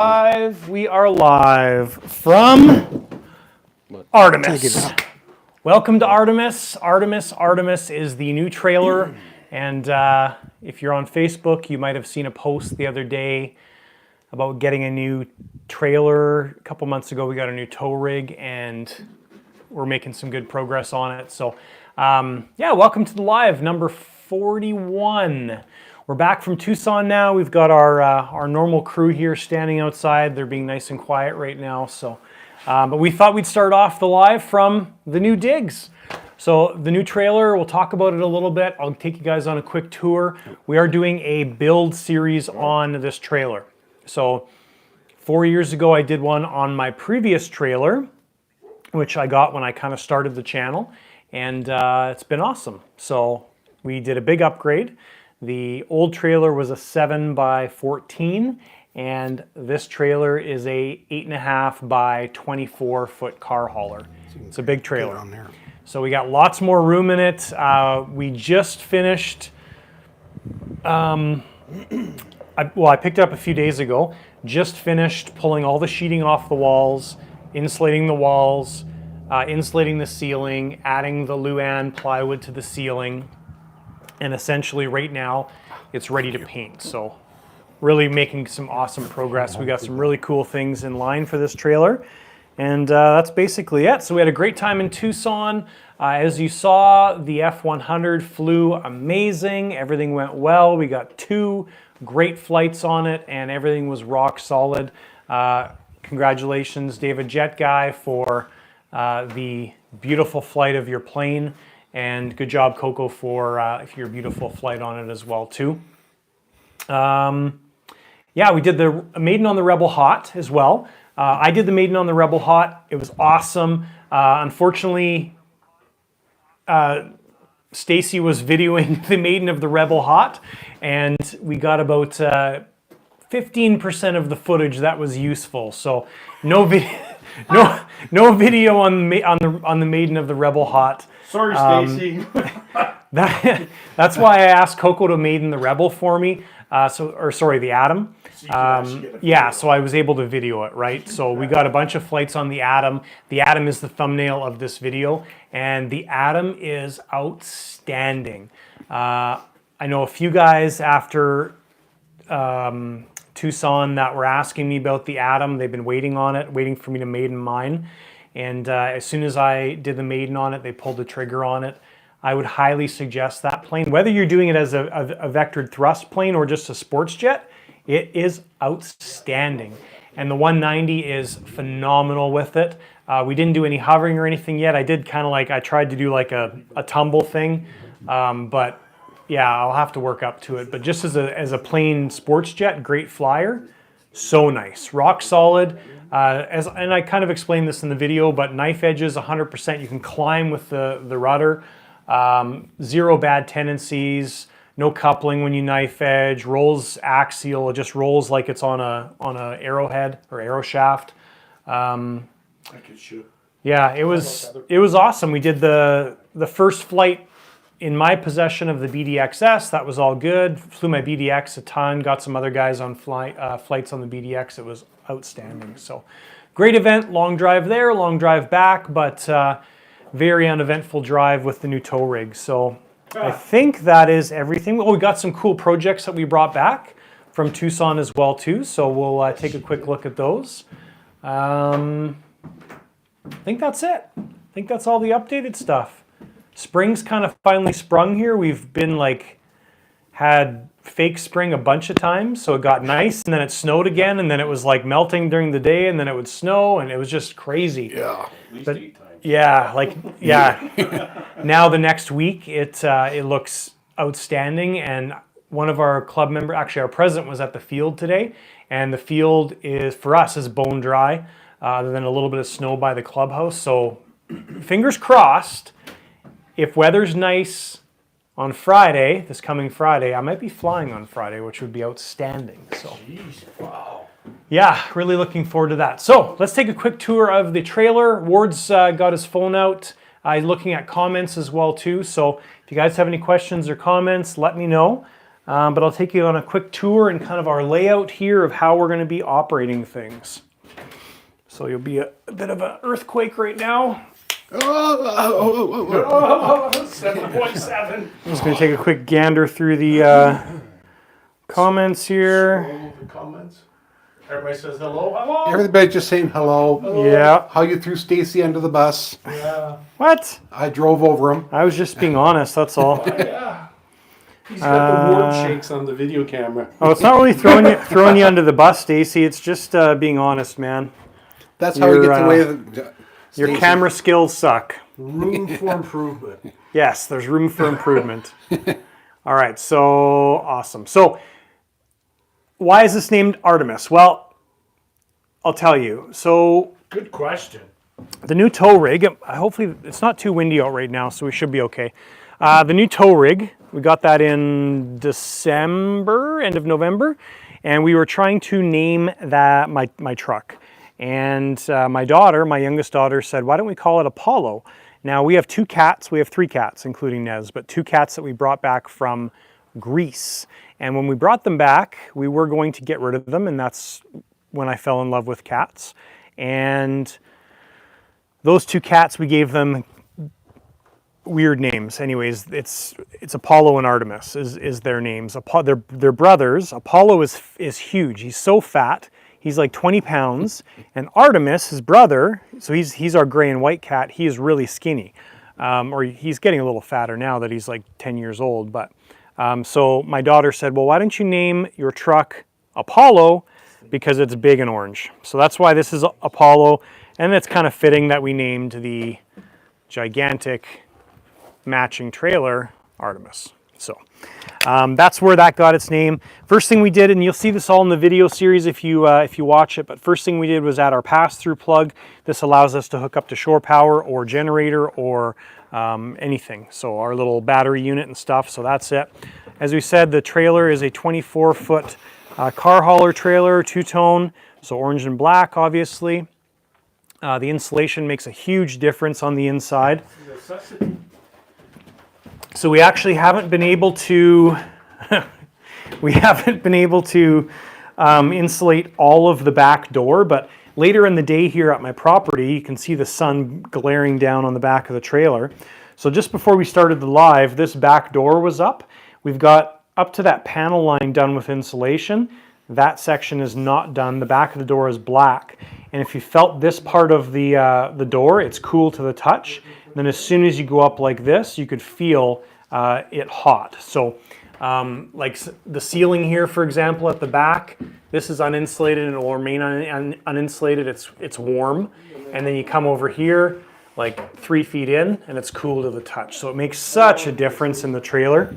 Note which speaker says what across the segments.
Speaker 1: We are live from Artemis. Welcome to Artemis. Artemis is the new trailer. And if you're on Facebook, you might have seen a post the other day about getting a new trailer. A couple months ago, we got a new tow rig, and we're making some good progress on it. So, yeah, welcome to the live, number 41. We're back from Tucson now. We've got our normal crew here standing outside. They're being nice and quiet right now. So, but we thought we'd start off the live from the new digs. So the new trailer, we'll talk about it a little bit. I'll take you guys on a quick tour. We are doing a build series on this trailer. So 4 years ago, I did one on my previous trailer, which I got when I kind of started the channel, and it's been awesome. So we did a big upgrade. The old trailer was a 7x14, and this trailer is a 8.5 by 24 foot car hauler. It's a big trailer. So we got lots more room in it. We just finished, I picked it up a few days ago, just finished pulling all the sheeting off the walls, insulating the walls, insulating the ceiling, adding the Luan plywood to the ceiling. And essentially right now it's ready to paint. So really making some awesome progress. We got some really cool things in line for this trailer. And that's basically it. So we had a great time in Tucson. As you saw, the F-100 flew amazing. Everything went well. We got 2 great flights on it, and everything was rock solid. Congratulations, David Jet Guy, for the beautiful flight of your plane. And good job, Coco, for your beautiful flight on it as well, too. Yeah, we did the Maiden on the Rebel Hot as well. I did the Maiden on the Rebel Hot. It was awesome. Unfortunately, Stacy was videoing the Maiden of the Rebel Hot, and we got about 15% of the footage that was useful. So no video, no video on the Maiden of the Rebel Hot.
Speaker 2: Sorry, Stacy.
Speaker 1: That's why I asked Coco to Maiden the Rebel for me. The Atom. Yeah, so I was able to video it, right? So we got a bunch of flights on the Atom. The Atom is the thumbnail of this video, and the Atom is outstanding. I know a few guys after Tucson that were asking me about the Atom. They've been waiting on it, waiting for me to Maiden mine. And as soon as I did the Maiden on it, they pulled the trigger on it. I would highly suggest that plane. Whether you're doing it as a vectored thrust plane or just a sports jet, it is outstanding. And the 190 is phenomenal with it. We didn't do any hovering or anything yet. I did kind of I tried to do like a tumble thing. But yeah, I'll have to work up to it. But just as a plain sports jet, great flyer, so nice. Rock solid. And I kind of explained this in the video, but knife edges 100%. You can climb with the rudder. 0 bad tendencies. No coupling when you knife edge. Rolls axial. It just rolls like it's on a arrowhead or arrow shaft.
Speaker 2: I could shoot.
Speaker 1: Yeah, it was awesome. We did the first flight in my possession of the BDXS. That was all good. Flew my BDX a ton. Got some other guys on flights on the BDX. It was outstanding. So great event. Long drive there, long drive back, but very uneventful drive with the new tow rig. So I think that is everything. Oh, we got some cool projects that we brought back from Tucson as well too. So we'll take a quick look at those. I think that's it. I think that's all the updated stuff. Spring's kind of finally sprung here. We've been had fake spring a bunch of times, so it got nice, and then it snowed again, and then it was melting during the day, and then it would snow, and it was just crazy.
Speaker 2: Yeah. At least 8 times.
Speaker 1: Yeah, now the next week it looks outstanding, and one of our club members, actually our president, was at the field today, and the field is for us is bone dry, other than a little bit of snow by the clubhouse. So fingers crossed. If weather's nice on Friday, this coming Friday, I might be flying on Friday, which would be outstanding. So,
Speaker 2: jeez, wow.
Speaker 1: Yeah, really looking forward to that. So let's take a quick tour of the trailer. Ward's got his phone out. Looking at comments as well too. So if you guys have any questions or comments, let me know. But I'll take you on a quick tour and kind of our layout here of how we're going to be operating things. So you'll be a bit of an earthquake right now.
Speaker 2: 7.7.
Speaker 1: I'm just going to take a quick gander through the comments here.
Speaker 2: Scroll the comments. Everybody says hello. Hello.
Speaker 3: Everybody just saying hello.
Speaker 1: Yeah.
Speaker 3: How you threw Stacy under the bus.
Speaker 2: Yeah.
Speaker 1: What?
Speaker 3: I drove over him.
Speaker 1: I was just being honest, that's all.
Speaker 2: Yeah. He's got the word shakes on the video camera.
Speaker 1: Oh, it's not really throwing you under the bus, Stacy. It's just being honest, man.
Speaker 3: That's how he gets away with it.
Speaker 1: Your
Speaker 3: Stacy.
Speaker 1: camera skills suck.
Speaker 2: Room for improvement.
Speaker 1: Yes, there's room for improvement. All right, so awesome. So why is this named Artemis? Well, I'll tell you. So
Speaker 2: Good question.
Speaker 1: the new tow rig, hopefully it's not too windy out right now, so we should be okay. The new tow rig, we got that in December, end of November, and we were trying to name that my truck. And my youngest daughter said, why don't we call it Apollo? Now we have 2 cats, we have 3 cats, including Nez, but 2 cats that we brought back from Greece. And when we brought them back, we were going to get rid of them, and that's when I fell in love with cats. And those 2 cats, we gave them weird names. Anyways, it's Apollo and Artemis is their names. They're brothers. Apollo is huge. He's so fat. He's like 20 pounds. And Artemis, his brother, so he's our gray and white cat. He is really skinny. Or he's getting a little fatter now that he's like 10 years old. But so my daughter said, well, why don't you name your truck Apollo? Because it's big and orange. So that's why this is Apollo. And it's kind of fitting that we named the gigantic matching trailer Artemis. So that's where that got its name. First thing we did, and you'll see this all in the video series if you watch it, but first thing we did was add our pass-through plug. This allows us to hook up to shore power or generator or anything. So our little battery unit and stuff, so that's it. As we said, the trailer is a 24-foot car hauler trailer, 2-tone, so orange and black, obviously. The insulation makes a huge difference on the inside. So we actually haven't been able to insulate all of the back door, but later in the day here at my property, you can see the sun glaring down on the back of the trailer. So just before we started the live, this back door was up. We've got up to that panel line done with insulation. That section is not done. The back of the door is black. And if you felt this part of the door, it's cool to the touch. And then as soon as you go up like this, you could feel it hot. So like the ceiling here, for example, at the back, this is uninsulated and it will remain uninsulated. It's warm. And then you come over here like 3 feet in and it's cool to the touch. So it makes such a difference in the trailer.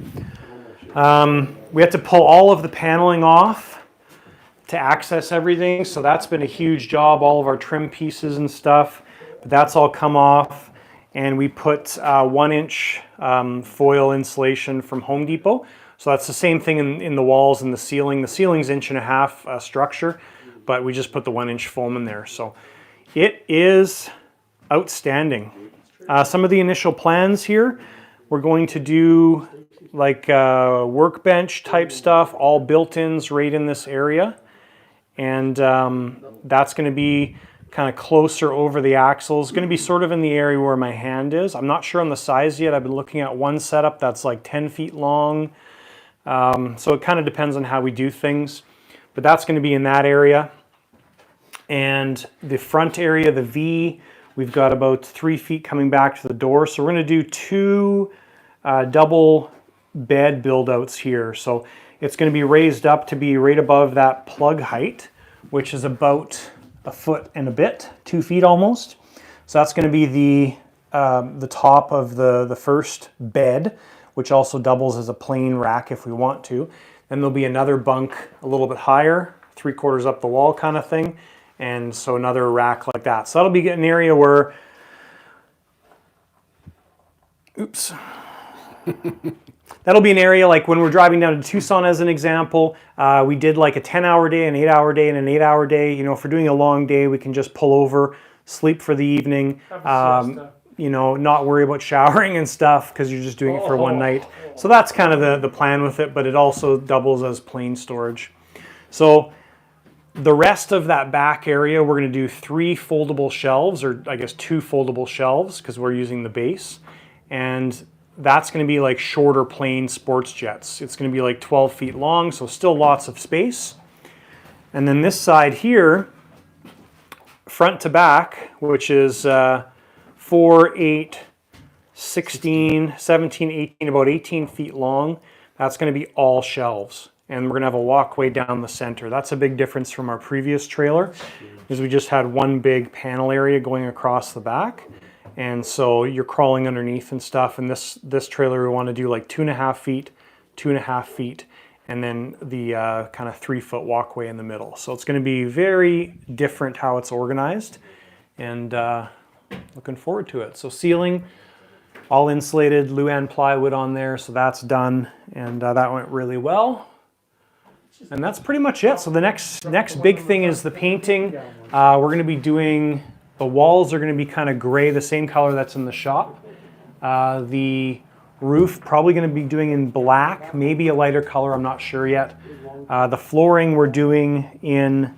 Speaker 1: We had to pull all of the paneling off to access everything. So that's been a huge job, all of our trim pieces and stuff. But that's all come off. And we put 1-inch foil insulation from Home Depot. So that's the same thing in the walls and the ceiling. The ceiling's 1.5 inch structure, but we just put the 1-inch foam in there. So it is outstanding. Some of the initial plans here, we're going to do like workbench type stuff, all built-ins right in this area. And that's going to be kind of closer over the axles. Going to be sort of in the area where my hand is. I'm not sure on the size yet. I've been looking at one setup that's like 10 feet long. So it kind of depends on how we do things. But that's going to be in that area. And the front area, the V, we've got about 3 feet coming back to the door. So we're going to do 2 double bed build-outs here. So it's going to be raised up to be right above that plug height, which is about a foot and a bit, 2 feet almost. So that's going to be the top of the first bed, which also doubles as a plain rack if we want to. Then there'll be another bunk a little bit higher, 3/4 up the wall kind of thing. And so another rack like that. So that'll be an area where, oops. That'll be an area like when we're driving down to Tucson as an example, we did like a 10-hour day, an 8-hour day, and an 8-hour day. You know, if we're doing a long day, we can just pull over, sleep for the evening. you know, not worry about showering and stuff because you're just doing it for one night. So that's kind of the plan with it, but it also doubles as plane storage. So the rest of that back area, we're going to do 3 foldable shelves, or I guess 2 foldable shelves because we're using the base. And that's going to be like shorter plane sports jets. It's going to be like 12 feet long, so still lots of space. And then this side here, front to back, which is 4, 8, 16, 17, 18, about 18 feet long, that's going to be all shelves. And we're going to have a walkway down the center. That's a big difference from our previous trailer, is we just had one big panel area going across the back. And so you're crawling underneath and stuff. And this trailer, we want to do like 2.5 feet, 2.5 feet, and then the kind of 3-foot walkway in the middle. So it's going to be very different how it's organized, and looking forward to it. So ceiling, all insulated, Luan plywood on there, so that's done, and that went really well. And that's pretty much it. So the next big thing is the painting. We're going to be doing, the walls are going to be kind of gray, the same color that's in the shop. The roof probably going to be doing in black, maybe a lighter color, I'm not sure yet. The flooring we're doing in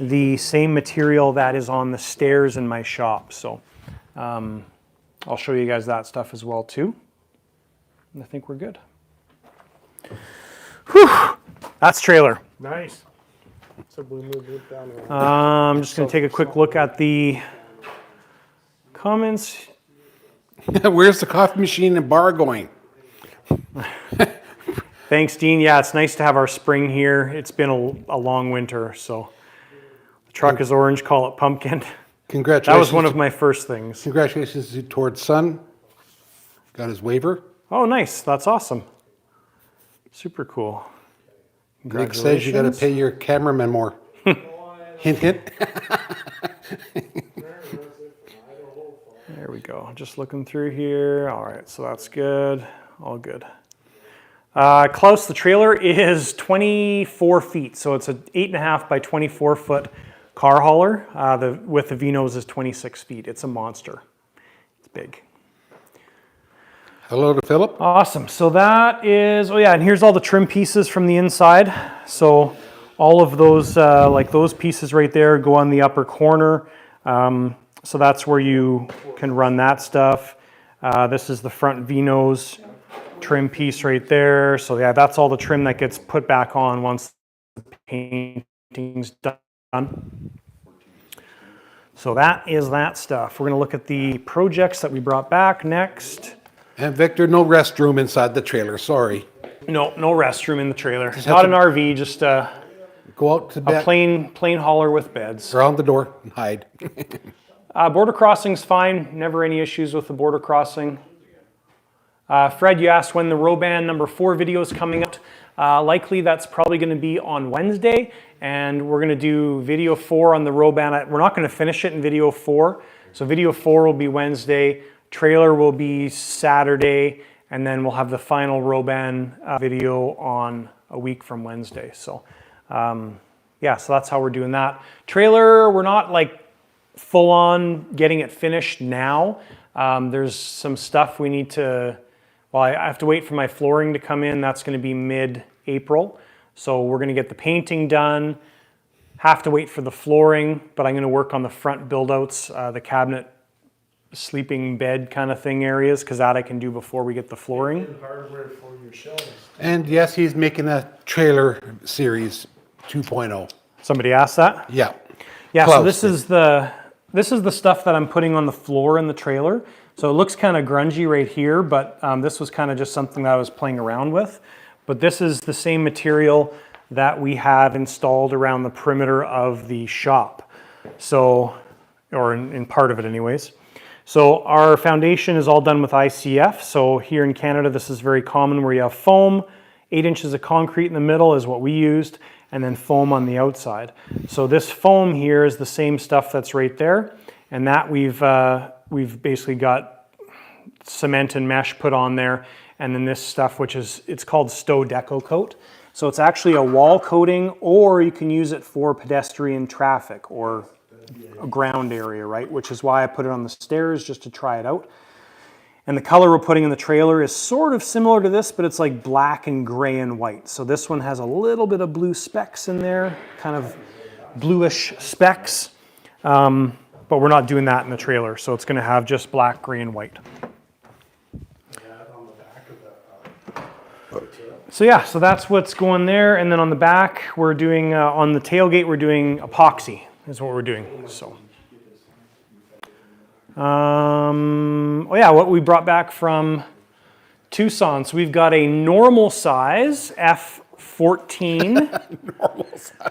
Speaker 1: the same material that is on the stairs in my shop. So I'll show you guys that stuff as well too. And I think we're good. Whew. That's trailer.
Speaker 2: Nice. So we move it down there.
Speaker 1: I'm just going to take a quick look at the comments.
Speaker 3: Where's the coffee machine and bar going?
Speaker 1: Thanks, Dean. Yeah, it's nice to have our spring here. It's been a long winter, so the truck is orange, call it pumpkin.
Speaker 3: Congratulations.
Speaker 1: That was one of my first things.
Speaker 3: Congratulations towards son. Got his waiver.
Speaker 1: Oh, nice. That's awesome. Super cool.
Speaker 3: Nick says you got to pay your cameraman more. Hint, hint.
Speaker 1: There we go. Just looking through here. All right, so that's good. All good. Klaus, the trailer is 24 feet, so it's an 8.5 by 24 foot car hauler. The width of Vinos is 26 feet. It's a monster. It's big.
Speaker 3: Hello to Philip.
Speaker 1: Awesome. So that is, oh yeah, and here's all the trim pieces from the inside. So all of those, like those pieces right there, go on the upper corner. So that's where you can run that stuff. This is the front Vinos trim piece right there. So yeah, that's all the trim that gets put back on once the painting's done. So that is that stuff. We're going to look at the projects that we brought back next.
Speaker 3: And Victor, no restroom inside the trailer. Sorry.
Speaker 1: No restroom in the trailer. It's not an RV, just
Speaker 3: go out to bed.
Speaker 1: A plain hauler with beds.
Speaker 3: Around the door and hide.
Speaker 1: Border crossing's fine. Never any issues with the border crossing. Fred, you asked when the Roban number 4 video is coming out. Likely that's probably going to be on Wednesday, and we're going to do video 4 on the Roban. We're not going to finish it in video 4. So video 4 will be Wednesday. Trailer will be Saturday, and then we'll have the final Roban video on a week from Wednesday. So yeah, so that's how we're doing that. Trailer, we're not like full on getting it finished now. There's some stuff we need to, well, I have to wait for my flooring to come in. That's going to be mid-April. So we're going to get the painting done. Have to wait for the flooring, but I'm going to work on the front build-outs, the cabinet, sleeping bed kind of thing areas, because that I can do before we get the flooring.
Speaker 2: And hardware for your shelves.
Speaker 3: And yes, he's making a trailer series 2.0.
Speaker 1: Somebody asked that?
Speaker 3: Yeah.
Speaker 1: Yeah,
Speaker 3: Close.
Speaker 1: so this is the stuff that I'm putting on the floor in the trailer. So it looks kind of grungy right here, but this was kind of just something that I was playing around with. But this is the same material that we have installed around the perimeter of the shop. So, or in part of it anyways. So our foundation is all done with ICF. So here in Canada, this is very common where you have foam, 8 inches of concrete in the middle is what we used, and then foam on the outside. So this foam here is the same stuff that's right there, and that we've basically got cement and mesh put on there, and then this stuff, which is, it's called Stow Deco Coat. So it's actually a wall coating, or you can use it for pedestrian traffic or ground area, right? Which is why I put it on the stairs, just to try it out. And the color we're putting in the trailer is sort of similar to this, but it's like black and gray and white. So this one has a little bit of blue specks in there, kind of bluish specks. But we're not doing that in the trailer, so it's going to have just black, gray, and white. So yeah, so that's what's going there. And then on the back, we're doing, on the tailgate, we're doing epoxy is what we're doing. So, oh yeah, what we brought back from Tucson. So we've got a normal size F14.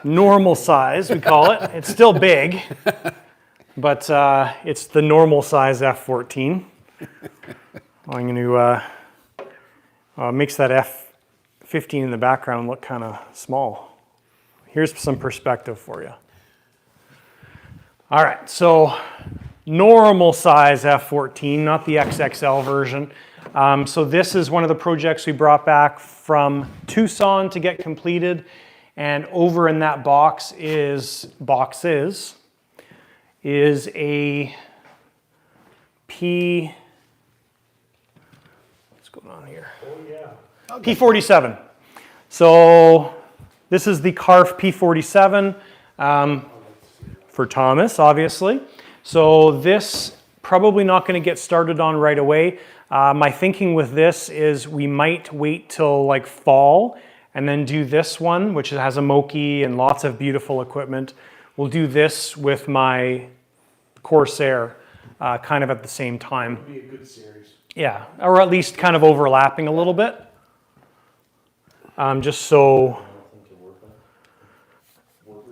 Speaker 1: Normal size, we call it. It's still big, but it's the normal size F14. I'm going to makes that F15 in the background look kind of small. Here's some perspective for you. All right, so normal size F14, not the XXL version. So this is one of the projects we brought back from Tucson to get completed. And over in that boxes is a what's going on here? Oh yeah. Okay. P47. So this is the CARF P47 for Thomas, obviously. So this probably not going to get started on right away. My thinking with this is we might wait till like fall and then do this one, which has a Moki and lots of beautiful equipment. We'll do this with my Corsair kind of at the same time.
Speaker 2: It'll be a good series.
Speaker 1: Yeah, or at least kind of overlapping a little bit. Just so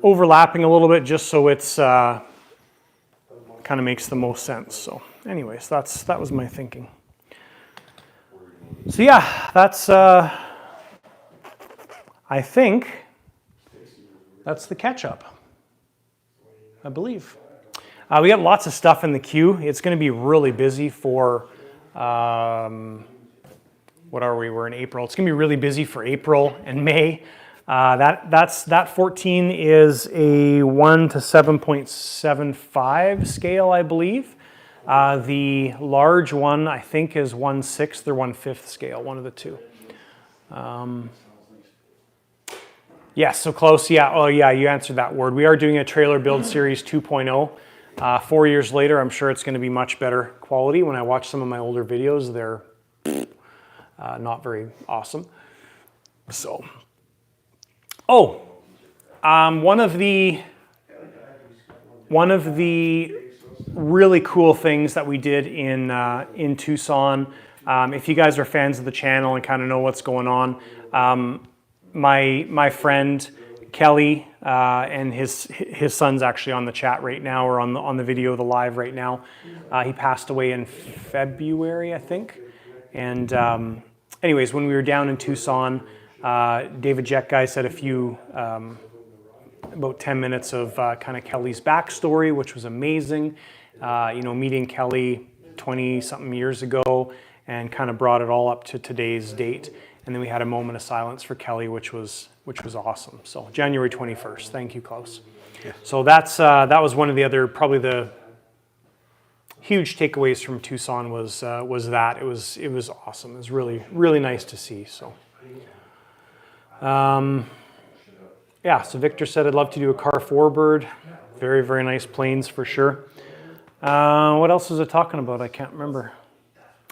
Speaker 1: overlapping a little bit, just so it's kind of makes the most sense. So anyways, that was my thinking. So yeah, that's I think that's the catch-up, I believe. We got lots of stuff in the queue. It's going to be really busy for, what are we? We're in April. It's going to be really busy for April and May. That 14 is a 1 to 7.75 scale, I believe. The large one, I think, is 1/6 or 1/5 scale, one of the two. Yes, so close. Yeah. Oh, yeah. You answered that word. We are doing a trailer build series 2.0. 4 years later, I'm sure it's going to be much better quality. When I watch some of my older videos, they're not very awesome. So, one of the really cool things that we did in Tucson. If you guys are fans of the channel and kind of know what's going on, my friend Kelly and his son's actually on the chat right now, or on the video, the live right now. He passed away in February, I think. And anyways, when we were down in Tucson, David Jet guy said a few, about 10 minutes of kind of Kelly's backstory, which was amazing. Meeting Kelly 20-something years ago and kind of brought it all up to today's date. And then we had a moment of silence for Kelly, which was awesome. So January 21st. Thank you, Klaus. Yeah. So that was one of the other, probably the huge takeaways from Tucson was that it was awesome. It was really, really nice to see. So yeah. So Victor said I'd love to do a car Warbird. Very, very nice planes for sure. What else was I talking about? I can't remember.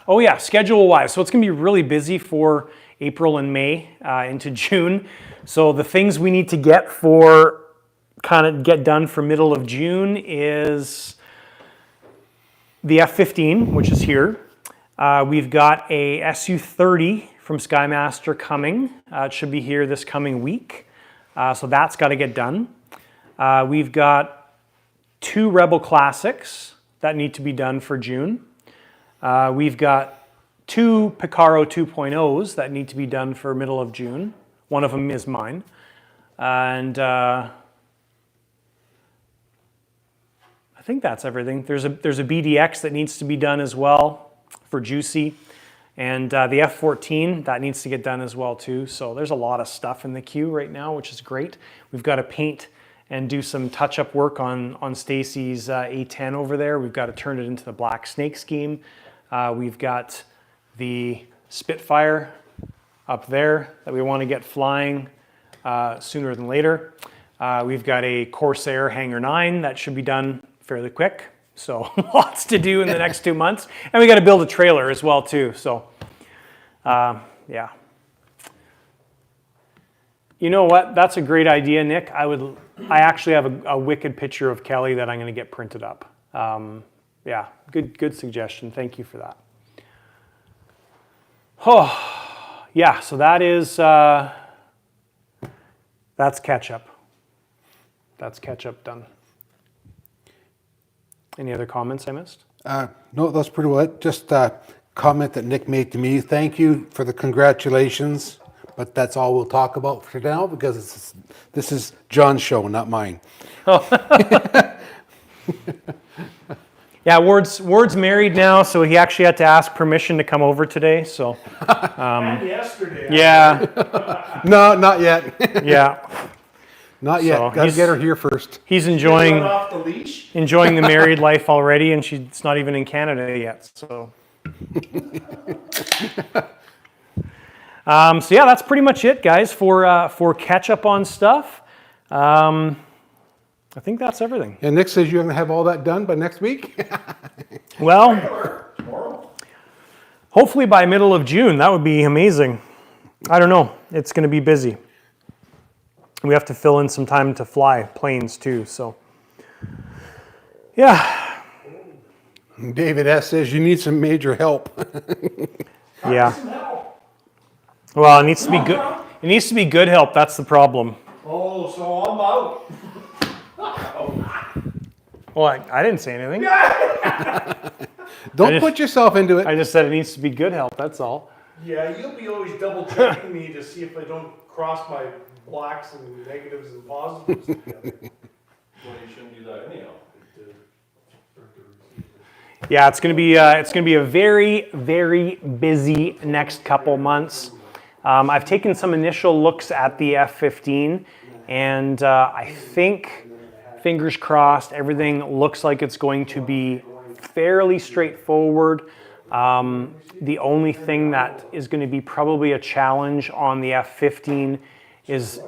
Speaker 1: Oh yeah, schedule-wise. So it's going to be really busy for April and May into June. So the things we need to get done for middle of June is the F15, which is here. We've got a SU-30 from Skymaster coming. It should be here this coming week. So that's got to get done. We've got 2 Rebel Classics that need to be done for June. We've got 2 Picaro 2.0s that need to be done for middle of June. One of them is mine. And I think that's everything. There's a BDX that needs to be done as well for Juicy. And the F14, that needs to get done as well too. So there's a lot of stuff in the queue right now, which is great. We've got to paint and do some touch-up work on Stacy's A10 over there. We've got to turn it into the Black Snake scheme. We've got the Spitfire up there that we want to get flying sooner than later. We've got a Corsair Hangar 9 that should be done fairly quick. So lots to do in the next 2 months. And we got to build a trailer as well too. So yeah. You know what? That's a great idea, Nick. I actually have a wicked picture of Kelly that I'm going to get printed up. Yeah, good suggestion. Thank you for that. Oh, yeah. So that is that's ketchup. That's ketchup done. Any other comments I missed?
Speaker 3: No, that's pretty well it. Just a comment that Nick made to me. Thank you for the congratulations, but that's all we'll talk about for now because this is John's show, not mine.
Speaker 1: Yeah, Ward's married now, so he actually had to ask permission to come over today. So,
Speaker 2: And yesterday.
Speaker 1: yeah,
Speaker 3: No, not yet.
Speaker 1: yeah,
Speaker 3: Not yet.
Speaker 1: So
Speaker 3: Got to
Speaker 1: he's-
Speaker 3: get her here first.
Speaker 1: he's
Speaker 2: Run
Speaker 1: enjoying
Speaker 2: off the leash.
Speaker 1: the married life already, and she's not even in Canada yet. So, so yeah, that's pretty much it, guys, for catch up on stuff. I think that's everything.
Speaker 3: And Nick says you're going to have all that done by next week?
Speaker 1: Well,
Speaker 2: Tomorrow.
Speaker 1: hopefully by middle of June. That would be amazing. I don't know. It's going to be busy. We have to fill in some time to fly planes too. So, yeah,
Speaker 3: David S. says you need some major help.
Speaker 1: yeah. Well, it needs to be good. It needs to be good help. That's the problem.
Speaker 2: Oh, so I'm out.
Speaker 1: Well, I didn't say anything.
Speaker 3: Don't
Speaker 1: just-
Speaker 3: put yourself into it.
Speaker 1: I just said it needs to be good help. That's all.
Speaker 2: Yeah, you'll be always double checking me to see if I don't cross my blacks and negatives and positives together.
Speaker 4: Well, you shouldn't do that anyhow.
Speaker 1: Yeah, it's going to be a very, very busy next couple months. I've taken some initial looks at the F-15, and I think, fingers crossed, everything looks like it's going to be fairly straightforward. The only thing that is going to be probably a challenge on the F-15 is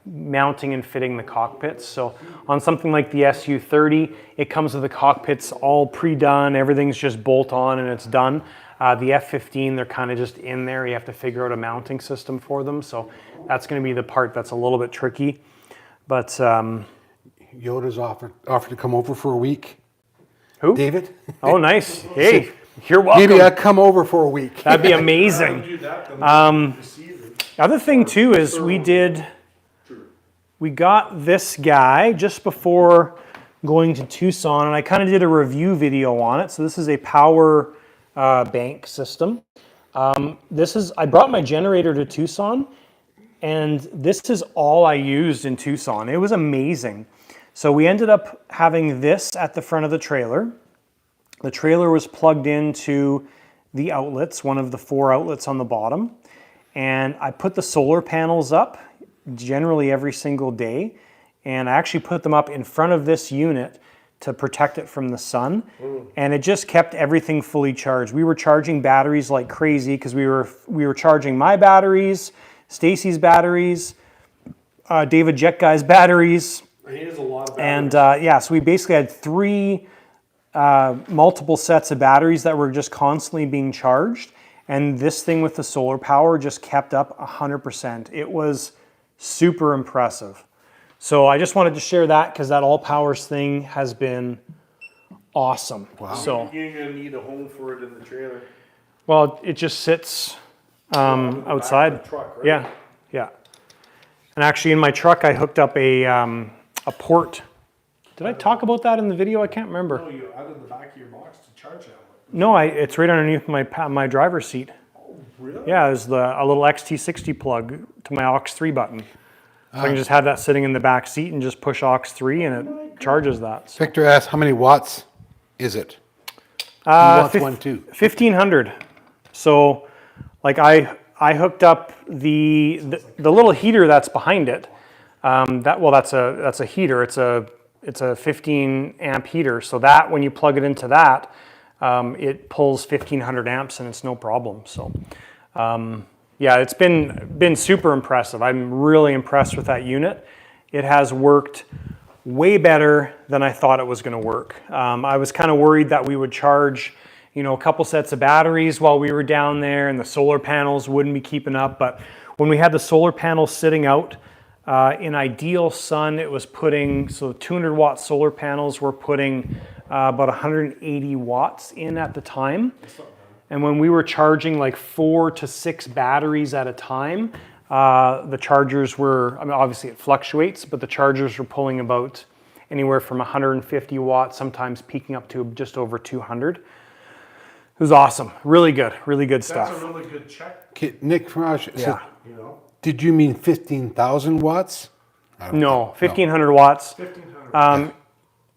Speaker 1: mounting and fitting the cockpits. So on something like the Su-30, it comes with the cockpits all pre-done, everything's just bolt on and it's done. The F-15, they're kind of just in there. You have to figure out a mounting system for them. So that's going to be the part that's a little bit tricky. But
Speaker 3: Yoda's offered to come over for a week.
Speaker 1: who?
Speaker 3: David?
Speaker 1: Oh, nice. Hey, you're welcome.
Speaker 3: Maybe I'll come over for a week.
Speaker 1: That'd be
Speaker 2: I'll
Speaker 1: amazing.
Speaker 2: do that. Then receive it.
Speaker 1: Other thing too is we got this guy just before going to Tucson, and I kind of did a review video on it. So this is a power bank system. I brought my generator to Tucson, and this is all I used in Tucson. It was amazing. So we ended up having this at the front of the trailer. The trailer was plugged into the outlets, one of the 4 outlets on the bottom. And I put the solar panels up generally every single day. And I actually put them up in front of this unit to protect it from the sun. And it just kept everything fully charged. We were charging batteries like crazy because we were charging my batteries, Stacy's batteries, David Jet Guy's batteries.
Speaker 2: He has a lot of
Speaker 1: And yeah, so we basically had 3 multiple sets of batteries that were just constantly being charged. And this thing with the solar power just kept up 100%. It was super impressive. So I just wanted to share that because that all powers thing has been awesome.
Speaker 3: Wow.
Speaker 1: So,
Speaker 2: You're gonna need a home for it in the trailer.
Speaker 1: well, it just sits outside.
Speaker 2: Back of the truck, right?
Speaker 1: Yeah, yeah. And actually in my truck, I hooked up a port. Did I talk about that in the video? I can't remember.
Speaker 2: No, you added the back of your box to charge that one.
Speaker 1: No, it's right underneath my driver's seat.
Speaker 2: Oh, really?
Speaker 1: Yeah, there's a little XT60 plug to my aux3 button. So I can just have that sitting in the back seat and just push aux3 and it charges that. So,
Speaker 3: Victor asked, how many watts is it? He wants one too.
Speaker 1: 1500. So like I hooked up the little heater that's behind it. That's a heater. It's a 15 amp heater. So that when you plug it into that, it pulls 1500 amps and it's no problem. So yeah, it's been super impressive. I'm really impressed with that unit. It has worked way better than I thought it was going to work. I was kind of worried that we would charge, a couple sets of batteries while we were down there and the solar panels wouldn't be keeping up. But when we had the solar panels sitting out, in ideal sun, it was putting, so 200 watt solar panels were putting about 180 watts in at the time. And when we were charging like 4 to 6 batteries at a time, the chargers were, obviously it fluctuates, but the chargers were pulling about anywhere from 150 watts, sometimes peaking up to just over 200. It was awesome. Really good stuff.
Speaker 2: That's a really good check,
Speaker 3: Okay, Nick Raj,
Speaker 1: Yeah.
Speaker 3: did you mean 15,000 watts?
Speaker 1: No, 1500 watts.
Speaker 2: 1,500.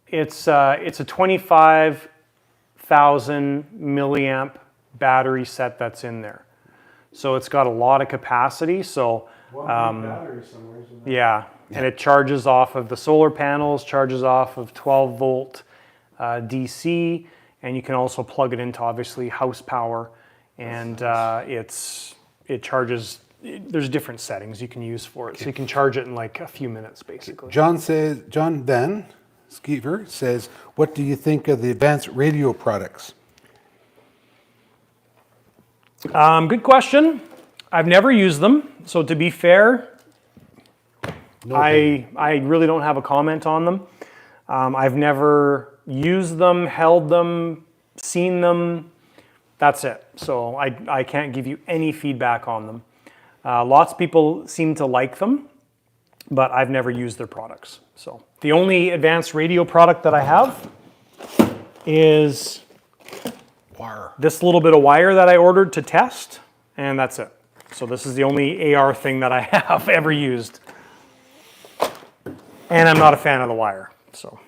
Speaker 1: It's a 25,000 milliamp battery set that's in there. So it's got a lot of capacity. So
Speaker 2: Battery somewhere, isn't it?
Speaker 1: yeah, and it charges off of the solar panels, charges off of 12 volt DC, and you can also plug it into obviously house power, and it charges. There's different settings you can use for it, so you can charge it in like a few minutes, basically.
Speaker 3: John Van Skeever says, what do you think of the advanced radio products?
Speaker 1: Good question. I've never used them, so to be fair, I really don't have a comment on them. I've never used them, held them, seen them. That's it. So I can't give you any feedback on them. Lots of people seem to like them, but I've never used their products. So the only advanced radio product that I have is this little bit of wire that I ordered to test, and that's it. So this is the only AR thing that I have ever used. And I'm not a fan of the wire. So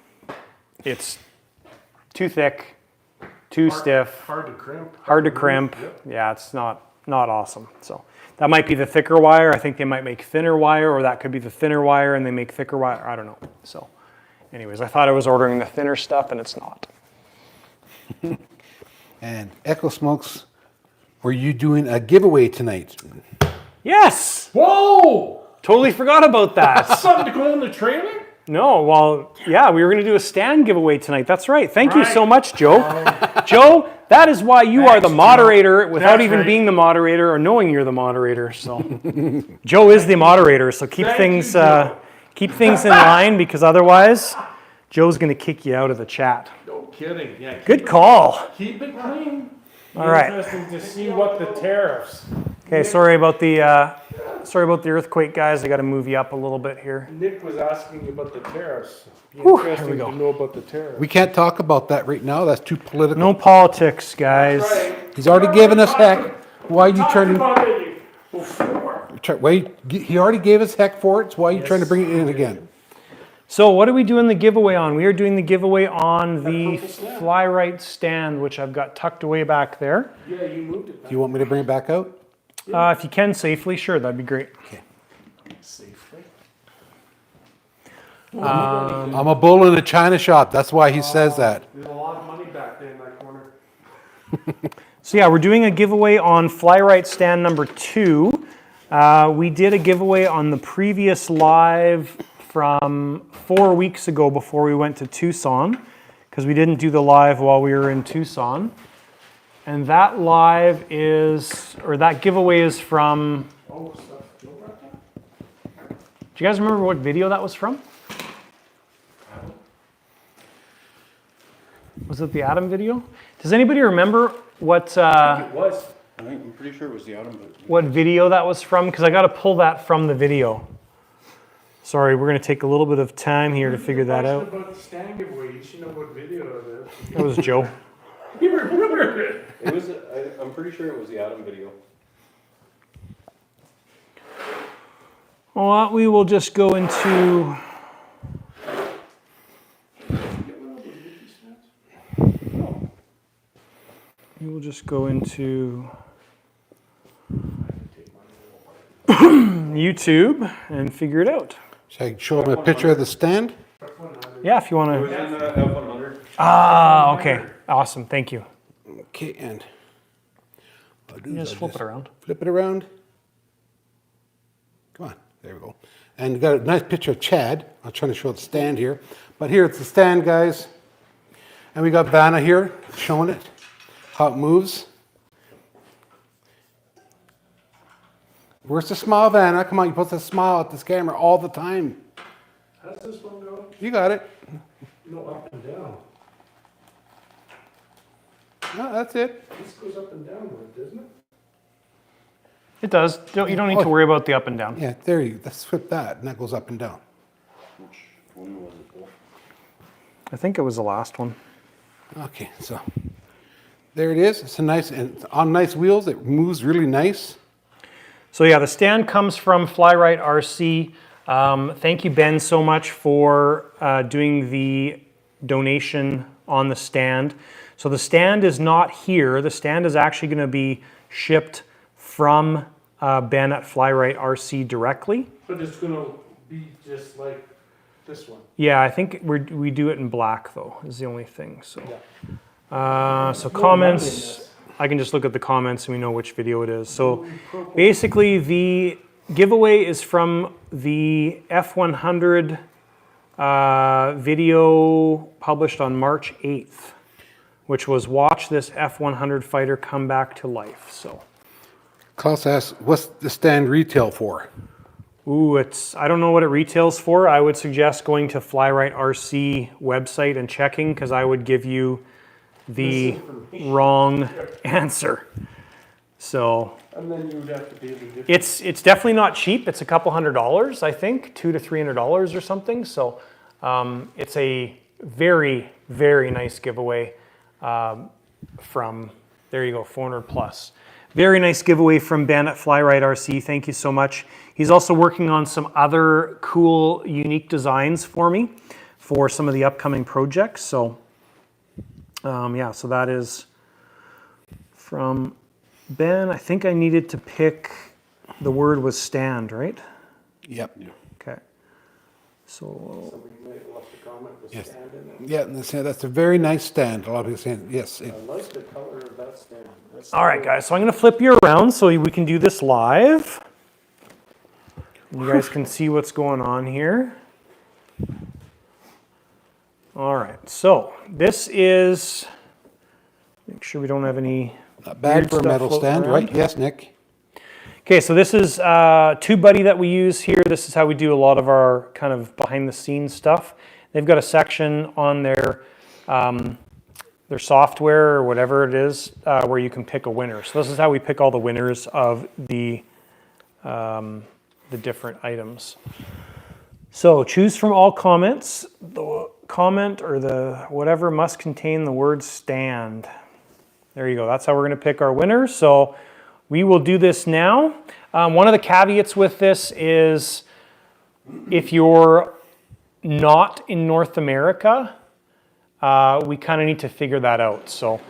Speaker 1: it's too thick, too stiff,
Speaker 2: Hard to crimp.
Speaker 1: hard to crimp.
Speaker 2: Yep.
Speaker 1: Yeah, it's not awesome. So that might be the thicker wire. I think they might make thinner wire, or that could be the thinner wire and they make thicker wire. I don't know. So anyways, I thought I was ordering the thinner stuff and it's not.
Speaker 3: And Echo Smokes, were you doing a giveaway tonight?
Speaker 1: Yes!
Speaker 2: Whoa!
Speaker 1: Totally forgot about that.
Speaker 2: Something to go in the trailer?
Speaker 1: No, well, yeah, we were going to do a stand giveaway tonight. That's right. Thank you so
Speaker 2: Right.
Speaker 1: much, Joe. Joe, that is why you are the
Speaker 2: Thanks,
Speaker 1: moderator without
Speaker 2: That's
Speaker 1: even
Speaker 2: right.
Speaker 1: being the moderator or knowing you're the moderator. So Joe is the moderator, so keep
Speaker 2: Thank
Speaker 1: things
Speaker 2: you, Joe.
Speaker 1: keep things in line, because otherwise Joe's going to kick you out of the chat.
Speaker 2: No kidding. Yeah.
Speaker 1: Good call.
Speaker 2: Keep it clean.
Speaker 1: All right.
Speaker 2: Interesting to see what the tariffs.
Speaker 1: Okay, sorry about the earthquake, guys. I got to move you up a little bit here.
Speaker 2: Nick was asking about the tariffs. Be
Speaker 1: Whew, here
Speaker 2: interesting
Speaker 1: we go.
Speaker 2: to know about the tariffs.
Speaker 3: We can't talk about that right now. That's too political.
Speaker 1: No politics, guys.
Speaker 3: He's already given us heck. Why are you
Speaker 2: Talked
Speaker 3: trying to?
Speaker 2: about it before.
Speaker 3: He already gave us heck for it. So why are you trying to bring it in again?
Speaker 1: So what are we doing the giveaway on? We are doing the giveaway on the
Speaker 2: purple stand.
Speaker 1: Fly-Right stand, which I've got tucked away back there.
Speaker 2: Yeah, you moved it
Speaker 3: Do you want me to bring it back out?
Speaker 1: If you can safely, sure, that'd be great.
Speaker 2: safely.
Speaker 3: I'm a bull in a china shop. That's why he says that.
Speaker 2: There's a lot of money back there in that corner.
Speaker 1: So yeah, we're doing a giveaway on Fly-Right stand number 2. We did a giveaway on the previous live from 4 weeks ago before we went to Tucson, because we didn't do the live while we were in Tucson. And that that giveaway is from,
Speaker 2: Oh, stuff. Joe brought that?
Speaker 1: do you guys remember what video that was from? Was it the Atom video? Does anybody remember what
Speaker 2: It was.
Speaker 5: I'm pretty sure it was the Autumn boat.
Speaker 1: what video that was from? Because I got to pull that from the video. Sorry, we're going to take a little bit of time here to figure that out.
Speaker 2: About the stand giveaway, you should know what video it is.
Speaker 1: That was Joe.
Speaker 2: You remember it?
Speaker 5: It was. I'm pretty sure it was the Autumn video.
Speaker 1: Well, we will just go into. We will just go into YouTube and figure it out.
Speaker 3: Should I show them a picture of the stand?
Speaker 1: Yeah, if you want
Speaker 5: It was
Speaker 1: to.
Speaker 5: in the F100.
Speaker 1: Ah, okay. Awesome. Thank you.
Speaker 3: Okay, and I'll do
Speaker 1: You
Speaker 3: is
Speaker 1: just
Speaker 3: I'll
Speaker 1: flip it around.
Speaker 3: Flip it around. Come on, there we go. And you got a nice picture of Chad. I'm trying to show the stand here. But here it's the stand, guys. And we got Vanna here showing it, how it moves. Where's the smile, Vanna? Come on, you're supposed to smile at this camera all the time.
Speaker 2: How does this one go?
Speaker 3: You got it.
Speaker 2: No, up and down.
Speaker 3: No, that's it.
Speaker 2: This goes up and downward, doesn't it?
Speaker 1: It does. You don't need to worry about the up and down.
Speaker 3: Yeah, there you go. Let's flip that, and that goes up and down.
Speaker 5: Which one was it for?
Speaker 1: I think it was the last one.
Speaker 3: Okay, so there it is. It's a nice, and on nice wheels. It moves really nice.
Speaker 1: So yeah, the stand comes from Flyrite RC. Thank you, Ben, so much for doing the donation on the stand. So the stand is not here. The stand is actually going to be shipped from Ben at Flyrite RC directly.
Speaker 2: But it's gonna be just like this one.
Speaker 1: Yeah, I think we do it in black though, is the only thing. So, so
Speaker 2: No
Speaker 1: comments,
Speaker 2: loveliness.
Speaker 1: I can just look at the comments and we know which video it is. So basically the giveaway is from the F100 video published on March 8th, which was watch this F100 fighter come back to life. So,
Speaker 3: Klaus asks, what's the stand retail for?
Speaker 1: ooh, I don't know what it retails for. I would suggest going to Flyrite RC website and checking because I would give you the wrong answer. So
Speaker 2: And then you would have to pay the difference.
Speaker 1: it's definitely not cheap. It's a couple $100s, I think, $200 to $300 or something. So it's a very, very nice giveaway from, there you go, 400 plus. Very nice giveaway from Ben at Flyrite RC. Thank you so much. He's also working on some other cool, unique designs for me for some of the upcoming projects. So yeah, so that is from Ben. I think I needed to pick, the word was stand, right?
Speaker 3: Yep.
Speaker 1: Okay. So
Speaker 2: Somebody might have left a comment with
Speaker 3: Yes.
Speaker 2: stand in it.
Speaker 3: Yeah, and that's a very nice stand. A lot of people saying, yes.
Speaker 2: I like the color of that stand. That's
Speaker 1: all right, guys, so I'm going to flip you around so we can do this live. You guys can see what's going on here. All right, so this is, make sure we don't have any
Speaker 3: Not bad
Speaker 1: weird
Speaker 3: for a
Speaker 1: stuff
Speaker 3: metal
Speaker 1: floating
Speaker 3: stand,
Speaker 1: around.
Speaker 3: right? Yes, Nick.
Speaker 1: Okay, so this is Tube Buddy that we use here. This is how we do a lot of our kind of behind the scenes stuff. They've got a section on their software or whatever it is where you can pick a winner. So this is how we pick all the winners of the different items. So choose from all comments. The comment or the whatever must contain the word stand. There you go. That's how we're going to pick our winner. So we will do this now. One of the caveats with this is if you're not in North America, we kind of need to figure that out. So,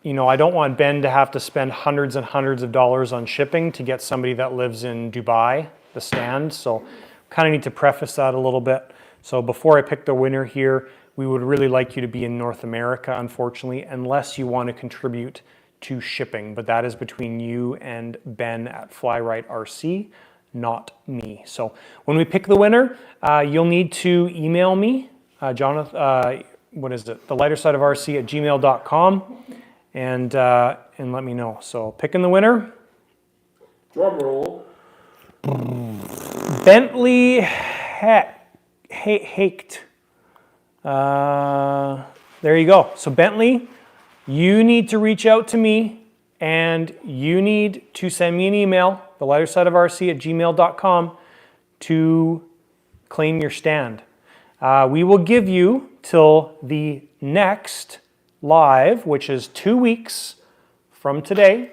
Speaker 1: you know, I don't want Ben to have to spend hundreds and hundreds of dollars on shipping to get somebody that lives in Dubai, the stand. So kind of need to preface that a little bit. So before I pick the winner here, we would really like you to be in North America, unfortunately, unless you want to contribute to shipping. But that is between you and Ben at Flyrite RC, not me. So when we pick the winner, you'll need to email me, Jonathan, what is it? The lighter side of RC at gmail.com and let me know. So picking the winner.
Speaker 2: Drum roll.
Speaker 1: Bentley Haked. There you go. So Bentley, you need to reach out to me and you need to send me an email, the lighter side of RC at gmail.com to claim your stand. We will give you till the next live, which is 2 weeks from today.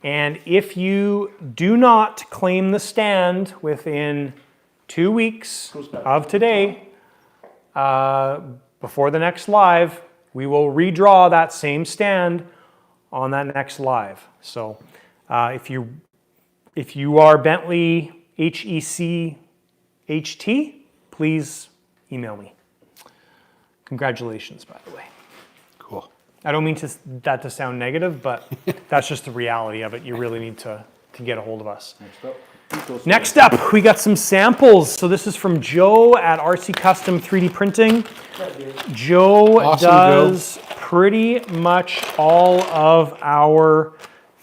Speaker 1: And if you do not claim the stand within 2 weeks of today, before the next live, we will redraw that same stand on that next live. So if you are Bentley HEC HT, please email me. Congratulations, by the way.
Speaker 3: Cool.
Speaker 1: I don't mean that to sound negative, but that's just the reality of it. You really need to get a hold of us. Next up, we got some samples. So this is from Joe at RC Custom 3D Printing. Joe
Speaker 3: Awesome,
Speaker 1: does pretty much all of our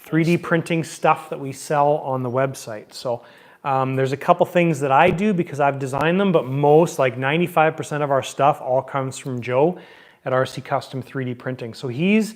Speaker 1: 3D printing stuff that we sell on the website. So there's a couple things that I do because I've designed them, but most, like 95% of our stuff all comes from Joe at RC Custom 3D Printing. So he's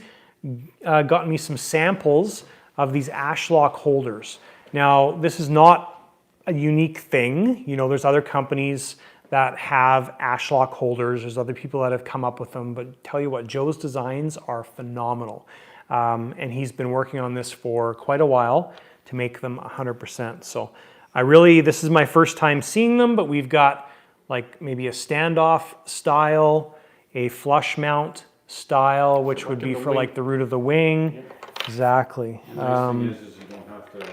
Speaker 1: gotten me some samples of these Ashlock holders. Now, this is not a unique thing. You know, there's other companies that have Ashlock holders. There's other people that have come up with them, but tell you what, Joe's designs are phenomenal. And he's been working on this for quite a while to make them 100%. So this is my first time seeing them, but we've got like maybe a standoff style, a flush mount style, which would be for like the root of the wing. Yep. Exactly.
Speaker 4: The nice thing is you don't have to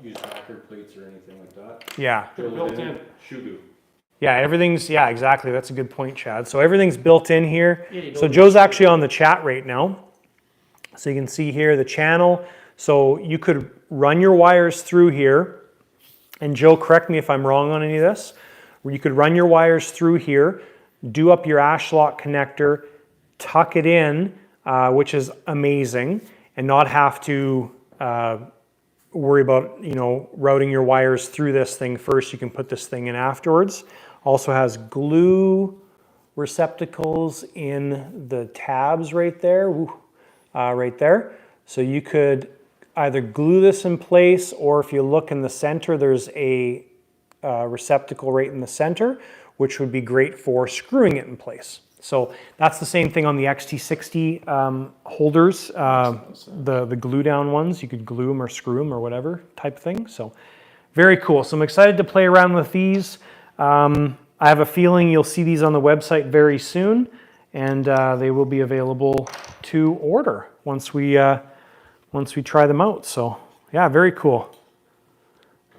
Speaker 4: use backer plates or anything like that.
Speaker 1: Yeah.
Speaker 4: Built in. Shoe.
Speaker 1: Yeah, exactly. That's a good point, Chad. So everything's built in here. So Joe's actually on the chat right now. So you can see here the channel. So you could run your wires through here. And Joe, correct me if I'm wrong on any of this. You could run your wires through here, do up your Ashlock connector, tuck it in, which is amazing, and not have to worry about, you know, routing your wires through this thing first. You can put this thing in afterwards. Also has glue receptacles in the tabs right there, right there. So you could either glue this in place, or if you look in the center, there's a receptacle right in the center, which would be great for screwing it in place. So that's the same thing on the XT60 holders, the glue down ones. You could glue them or screw them or whatever type thing. So very cool. So I'm excited to play around with these. I have a feeling you'll see these on the website very soon, and they will be available to order once we try them out. So yeah, very cool.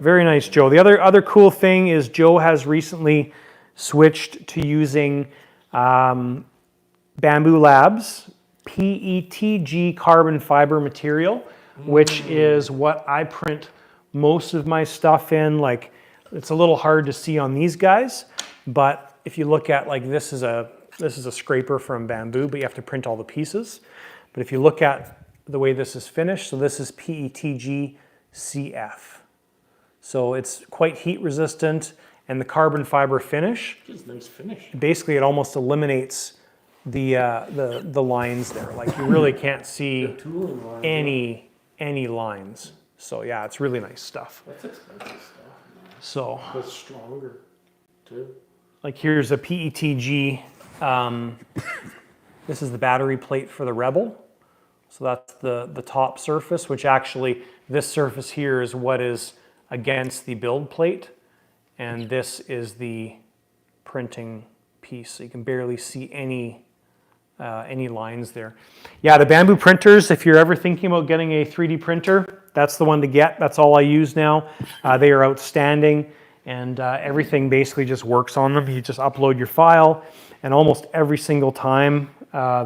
Speaker 1: Very nice, Joe. The other cool thing is Joe has recently switched to using Bamboo Labs PETG carbon fiber material, which is what I print most of my stuff in. Like, it's a little hard to see on these guys, but if you look at, like, this is a scraper from Bamboo, but you have to print all the pieces. But if you look at the way this is finished, so this is PETG CF. So it's quite heat resistant, and the carbon fiber finish,
Speaker 2: It's a nice finish.
Speaker 1: basically it almost eliminates the lines there. Like, you really can't see any lines. So yeah, it's really nice stuff.
Speaker 2: That's expensive stuff.
Speaker 1: So
Speaker 2: But stronger, too.
Speaker 1: like, here's a PETG. This is the battery plate for the Rebel. So that's the top surface, which actually this surface here is what is against the build plate. And this is the printing piece. So you can barely see any lines there. Yeah, the Bamboo printers, if you're ever thinking about getting a 3D printer, that's the one to get. That's all I use now. They are outstanding, and everything basically just works on them. You just upload your file, and almost every single time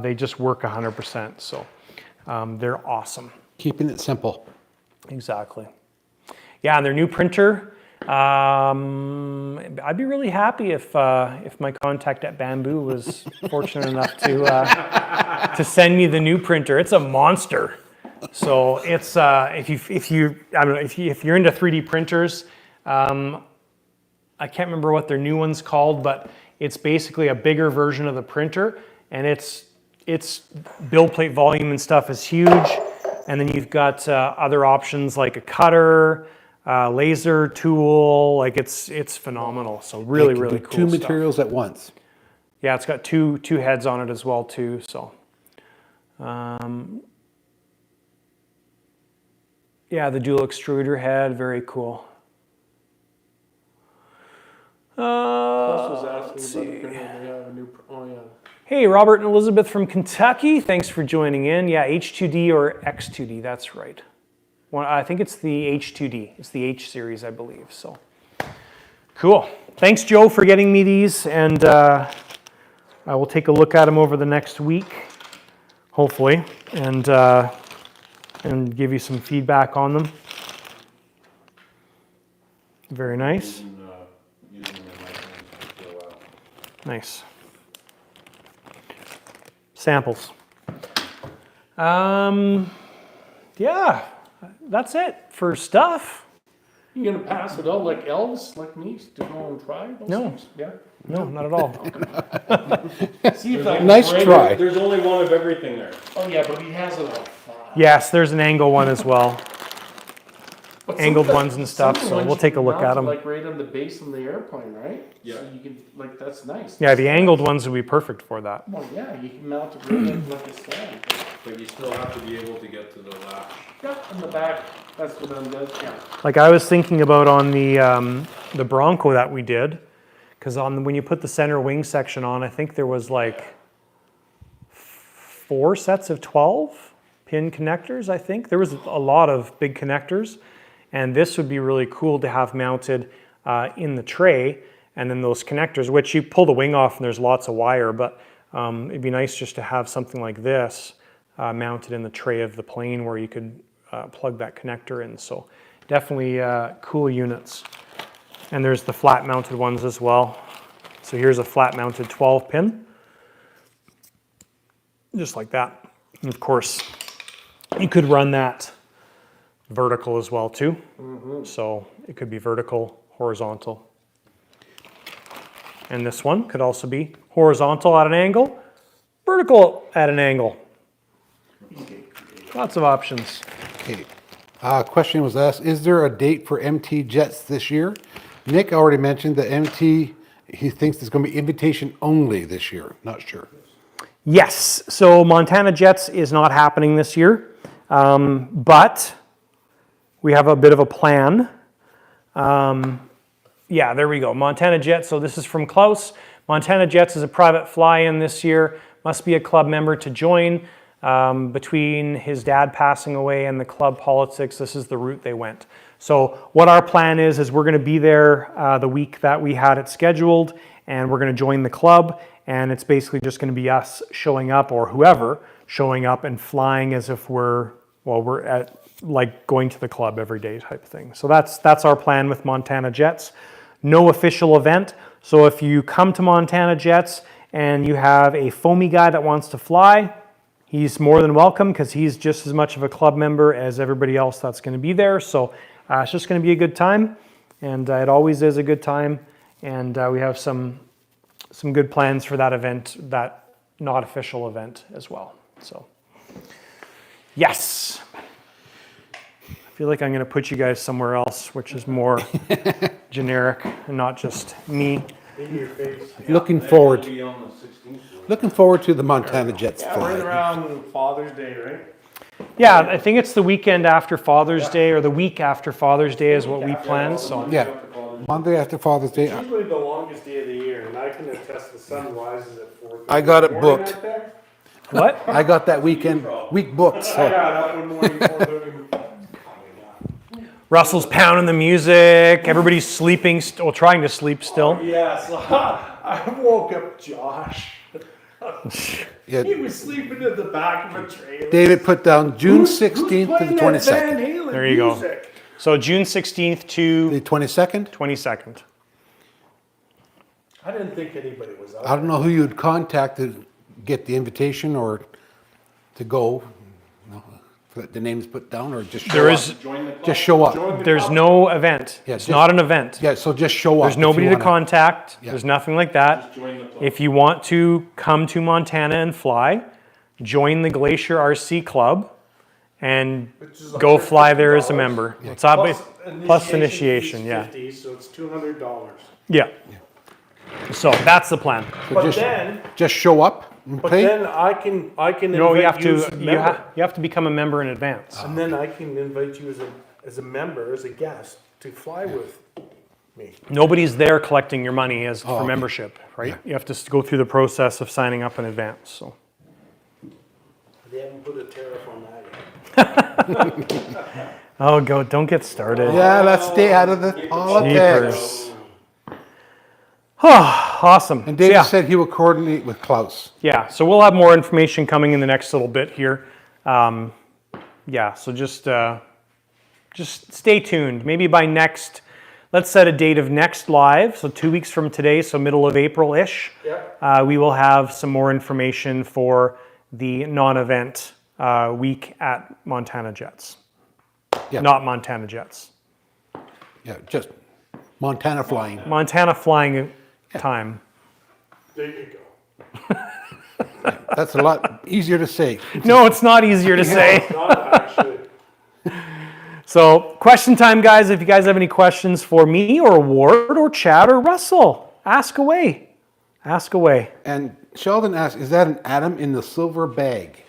Speaker 1: they just work 100%. So they're awesome.
Speaker 3: Keeping it simple.
Speaker 1: Exactly. Yeah, and their new printer, I'd be really happy if my contact at Bamboo was fortunate enough to send me the new printer. It's a monster. So it's if you're into 3D printers, I can't remember what their new one's called, but it's basically a bigger version of the printer, and its build plate volume and stuff is huge. And then you've got other options like a cutter, laser tool. Like, it's phenomenal. So really, really cool
Speaker 3: Two
Speaker 1: stuff.
Speaker 3: materials at once.
Speaker 1: Yeah, it's got two heads on it as well too. So yeah, the dual extruder head, very cool.
Speaker 2: Plus was asking
Speaker 1: Let's
Speaker 2: about the
Speaker 1: see.
Speaker 2: printer. We have a new. Oh yeah.
Speaker 1: Hey, Robert and Elizabeth from Kentucky, thanks for joining in. Yeah, H2D or X2D, that's right. Well, I think it's the H2D. It's the H series, I believe. So Cool. Thanks, Joe, for getting me these, and I will take a look at them over the next week, hopefully, and give you some feedback on them. Very nice.
Speaker 4: Using them in my hands for a while.
Speaker 1: Nice. Samples. Yeah, that's it for stuff.
Speaker 2: You gonna pass it out like elves, like me, to go and try those
Speaker 1: No.
Speaker 2: things? Yeah.
Speaker 1: No, not at all.
Speaker 2: See if I
Speaker 3: Nice try.
Speaker 4: There's only one of everything there.
Speaker 2: Oh yeah, but he has it all.
Speaker 1: Yes, there's an angle one as well.
Speaker 2: But
Speaker 1: Angled
Speaker 2: some of the-
Speaker 1: ones and stuff,
Speaker 2: some of the
Speaker 1: so
Speaker 2: ones
Speaker 1: we'll
Speaker 2: you
Speaker 1: take a
Speaker 2: can
Speaker 1: look
Speaker 2: mount
Speaker 1: at 'em.
Speaker 2: Like right on the base of the airplane, right?
Speaker 4: Yeah.
Speaker 2: So you can, like, that's nice.
Speaker 1: Yeah, the angled ones would be perfect for that.
Speaker 2: Well, yeah, you can mount it right in like a stand.
Speaker 4: But you still have to be able to get to the latch.
Speaker 2: Yeah, in the back, that's what I'm doing, yeah.
Speaker 1: Like I was thinking about on the Bronco that we did, because when you put the center wing section on, I think there was like 4 sets of 12 pin connectors, I think. There was a lot of big connectors, and this would be really cool to have mounted in the tray, and then those connectors, which you pull the wing off and there's lots of wire, but it'd be nice just to have something like this mounted in the tray of the plane where you could plug that connector in. So definitely cool units. And there's the flat mounted ones as well. So here's a flat mounted 12 pin, just like that. And of course, you could run that vertical as well too. So it could be vertical, horizontal. And this one could also be horizontal at an angle, vertical at an angle. Lots of options.
Speaker 3: Okay. Question was asked, is there a date for MT Jets this year? Nick already mentioned that MT, he thinks it's going to be invitation only this year. Not sure.
Speaker 1: Yes, so Montana Jets is not happening this year, but we have a bit of a plan. Yeah, there we go, Montana Jets. So this is from Klaus. Montana Jets is a private fly-in this year. Must be a club member to join. Between his dad passing away and the club politics, this is the route they went. So what our plan is we're going to be there the week that we had it scheduled, and we're going to join the club, and it's basically just going to be us showing up, or whoever showing up and flying as if we're at like going to the club every day type of thing. So that's our plan with Montana Jets. No official event. So if you come to Montana Jets and you have a foamy guy that wants to fly, he's more than welcome, because he's just as much of a club member as everybody else that's going to be there. So it's just going to be a good time, and it always is a good time. And we have some good plans for that event, that not official event as well. So yes, I feel like I'm going to put you guys somewhere else, which is more generic and not just me.
Speaker 2: In your face.
Speaker 3: Looking forward.
Speaker 4: It'll be on the 16th.
Speaker 3: Looking forward to the Montana Jets
Speaker 2: Yeah, right
Speaker 3: flight.
Speaker 2: around Father's Day, right?
Speaker 1: Yeah, I think it's the weekend after Father's Day, or the week after Father's Day is what we plan. So
Speaker 3: Yeah, Monday after Father's Day.
Speaker 2: Usually the longest day of the year, and I can attest the sun rises at 4:30.
Speaker 3: I got it
Speaker 2: Morning
Speaker 3: booked.
Speaker 2: out there?
Speaker 1: what?
Speaker 3: I got that week booked.
Speaker 2: I
Speaker 3: So
Speaker 2: got up one morning, 4:30.
Speaker 1: Russell's pounding the music. Everybody's sleeping, trying to sleep still.
Speaker 2: Yeah, so I woke up Josh.
Speaker 3: yeah,
Speaker 2: He was sleeping in the back of a trailer.
Speaker 3: David put down June
Speaker 2: Who's
Speaker 3: 16th to
Speaker 2: playing
Speaker 3: the
Speaker 2: that
Speaker 3: 22nd.
Speaker 2: Van Halen
Speaker 1: There you go.
Speaker 2: music?
Speaker 1: So June 16th to
Speaker 3: The 22nd?
Speaker 1: 22nd.
Speaker 2: I didn't think anybody was out.
Speaker 3: I don't know who you'd contact to get the invitation or to go. No, the names put down, or just show
Speaker 1: There
Speaker 3: up.
Speaker 1: is,
Speaker 4: Join the club.
Speaker 3: Just show up.
Speaker 1: there's no event.
Speaker 3: Yeah,
Speaker 1: It's
Speaker 3: just-
Speaker 1: not an event.
Speaker 3: Yeah, so just show up.
Speaker 1: There's
Speaker 3: if you
Speaker 1: nobody to
Speaker 3: wanna.
Speaker 1: contact.
Speaker 3: Yeah.
Speaker 1: There's nothing like that.
Speaker 4: Join the club.
Speaker 1: If you want to come to Montana and fly, join the Glacier RC Club and
Speaker 2: Which is
Speaker 1: go fly there as a
Speaker 2: $150.
Speaker 1: member. It's up, plus
Speaker 2: Initiation
Speaker 1: initiation,
Speaker 2: fee's
Speaker 1: yeah.
Speaker 2: 50, so it's $200.
Speaker 1: Yeah. So that's the plan.
Speaker 2: But
Speaker 3: just-
Speaker 2: then,
Speaker 3: Just show up and
Speaker 2: but
Speaker 3: play.
Speaker 2: then I can
Speaker 1: No, you
Speaker 2: invite
Speaker 1: have
Speaker 2: you as a
Speaker 1: to
Speaker 2: member.
Speaker 1: you have to become a member in advance.
Speaker 2: And then I can invite you as a member, as a guest, to fly with me.
Speaker 1: Nobody's there collecting your money as for
Speaker 3: okay.
Speaker 1: membership, right? You have to go through the process of signing up in advance. So
Speaker 2: They haven't put a tariff on that yet.
Speaker 1: don't get started.
Speaker 3: Yeah, let's stay out of the politics.
Speaker 1: Jeepers. Awesome.
Speaker 3: And
Speaker 1: So,
Speaker 3: David
Speaker 1: yeah.
Speaker 3: said he will coordinate with Klaus.
Speaker 1: Yeah, so we'll have more information coming in the next little bit here. Yeah, so just stay tuned. Maybe by next, let's set a date of next live, so 2 weeks from today, so middle of April-ish.
Speaker 2: Yeah.
Speaker 1: We will have some more information for the non-event week at Montana Jets.
Speaker 3: Yeah.
Speaker 1: Not Montana Jets.
Speaker 3: Yeah, just Montana flying.
Speaker 1: Montana flying time.
Speaker 2: There you go.
Speaker 3: That's a lot easier to say.
Speaker 1: No, it's not easier to say.
Speaker 2: Not actually.
Speaker 1: So, question time, guys. If you guys have any questions for me or Ward or Chad or Russell, ask away. Ask away.
Speaker 3: And Sheldon asked, is that an atom in the silver bag?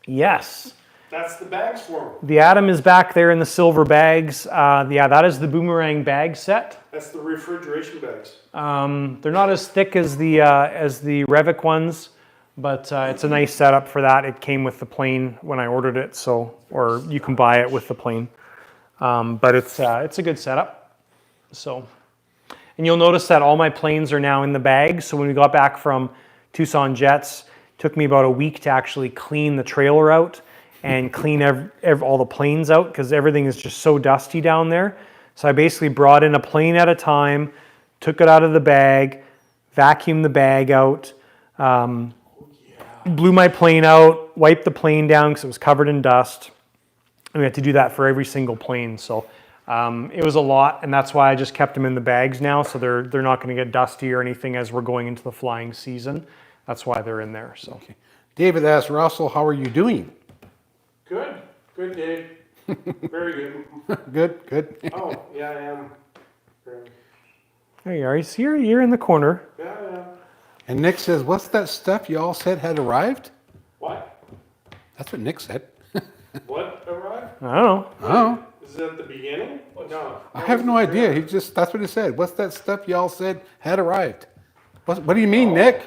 Speaker 1: Yes.
Speaker 2: That's the bags for them.
Speaker 1: The atom is back there in the silver bags. Yeah, that is the boomerang bag set.
Speaker 2: That's the refrigeration bags.
Speaker 1: They're not as thick as the Revic ones, but it's a nice setup for that. It came with the plane when I ordered it, so or you can buy it with the plane. But it's a good setup. So, and you'll notice that all my planes are now in the bag. So when we got back from Tucson Jets, it took me about a week to actually clean the trailer out and clean all the planes out because everything is just so dusty down there. So I basically brought in a plane at a time, took it out of the bag, vacuumed the bag out, blew my plane out, wiped the plane down because it was covered in dust. And we had to do that for every single plane. So it was a lot, and that's why I just kept them in the bags now, so they're not going to get dusty or anything as we're going into the flying season. That's why they're in there. So
Speaker 3: David asked Russell, how are you doing?
Speaker 2: Good. Good, Dave. Very good.
Speaker 3: Good, good.
Speaker 2: Oh, yeah, I am. Very-
Speaker 1: there you are. You're in the corner.
Speaker 2: Yeah, yeah.
Speaker 3: And Nick says, what's that stuff you all said had arrived?
Speaker 2: What?
Speaker 3: That's what Nick said.
Speaker 2: What arrived?
Speaker 1: I don't know.
Speaker 3: Oh,
Speaker 2: Is it at the beginning? No.
Speaker 3: I have no idea. That's what he said. What's that stuff y'all said had arrived? What do you mean, Nick?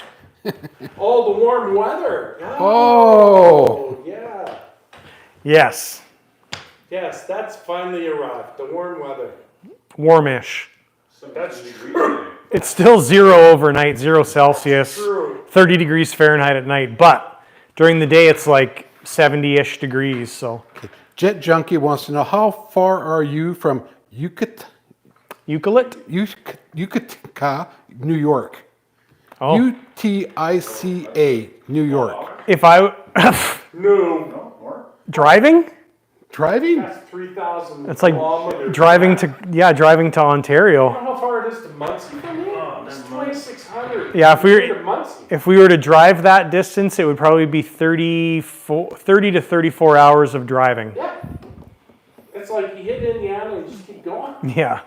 Speaker 2: Oh, the warm weather.
Speaker 3: Oh.
Speaker 2: Yeah.
Speaker 1: Yes,
Speaker 2: Yes, that's finally arrived. The warm weather.
Speaker 1: warmish.
Speaker 2: That's true.
Speaker 1: It's still 0 overnight, 0 Celsius,
Speaker 2: True.
Speaker 1: 30 degrees Fahrenheit at night, but during the day it's like 70-ish degrees. So
Speaker 3: Jet Junkie wants to know, how far are you from
Speaker 1: Eucalypt?
Speaker 3: Utica, New York?
Speaker 1: Oh,
Speaker 3: UTICA, New York.
Speaker 1: if I
Speaker 2: No.
Speaker 1: driving,
Speaker 3: Driving?
Speaker 2: That's 3,000
Speaker 1: it's like
Speaker 2: kilometers.
Speaker 1: driving to Ontario.
Speaker 2: I don't know how far it is to Muncie from here. It's 2,600.
Speaker 1: Yeah, if we were-
Speaker 2: to Muncie.
Speaker 1: If we were to drive that distance, it would probably be 30 to 34 hours of driving.
Speaker 2: Yeah. It's like you hit Indiana and just keep going.
Speaker 1: Yeah.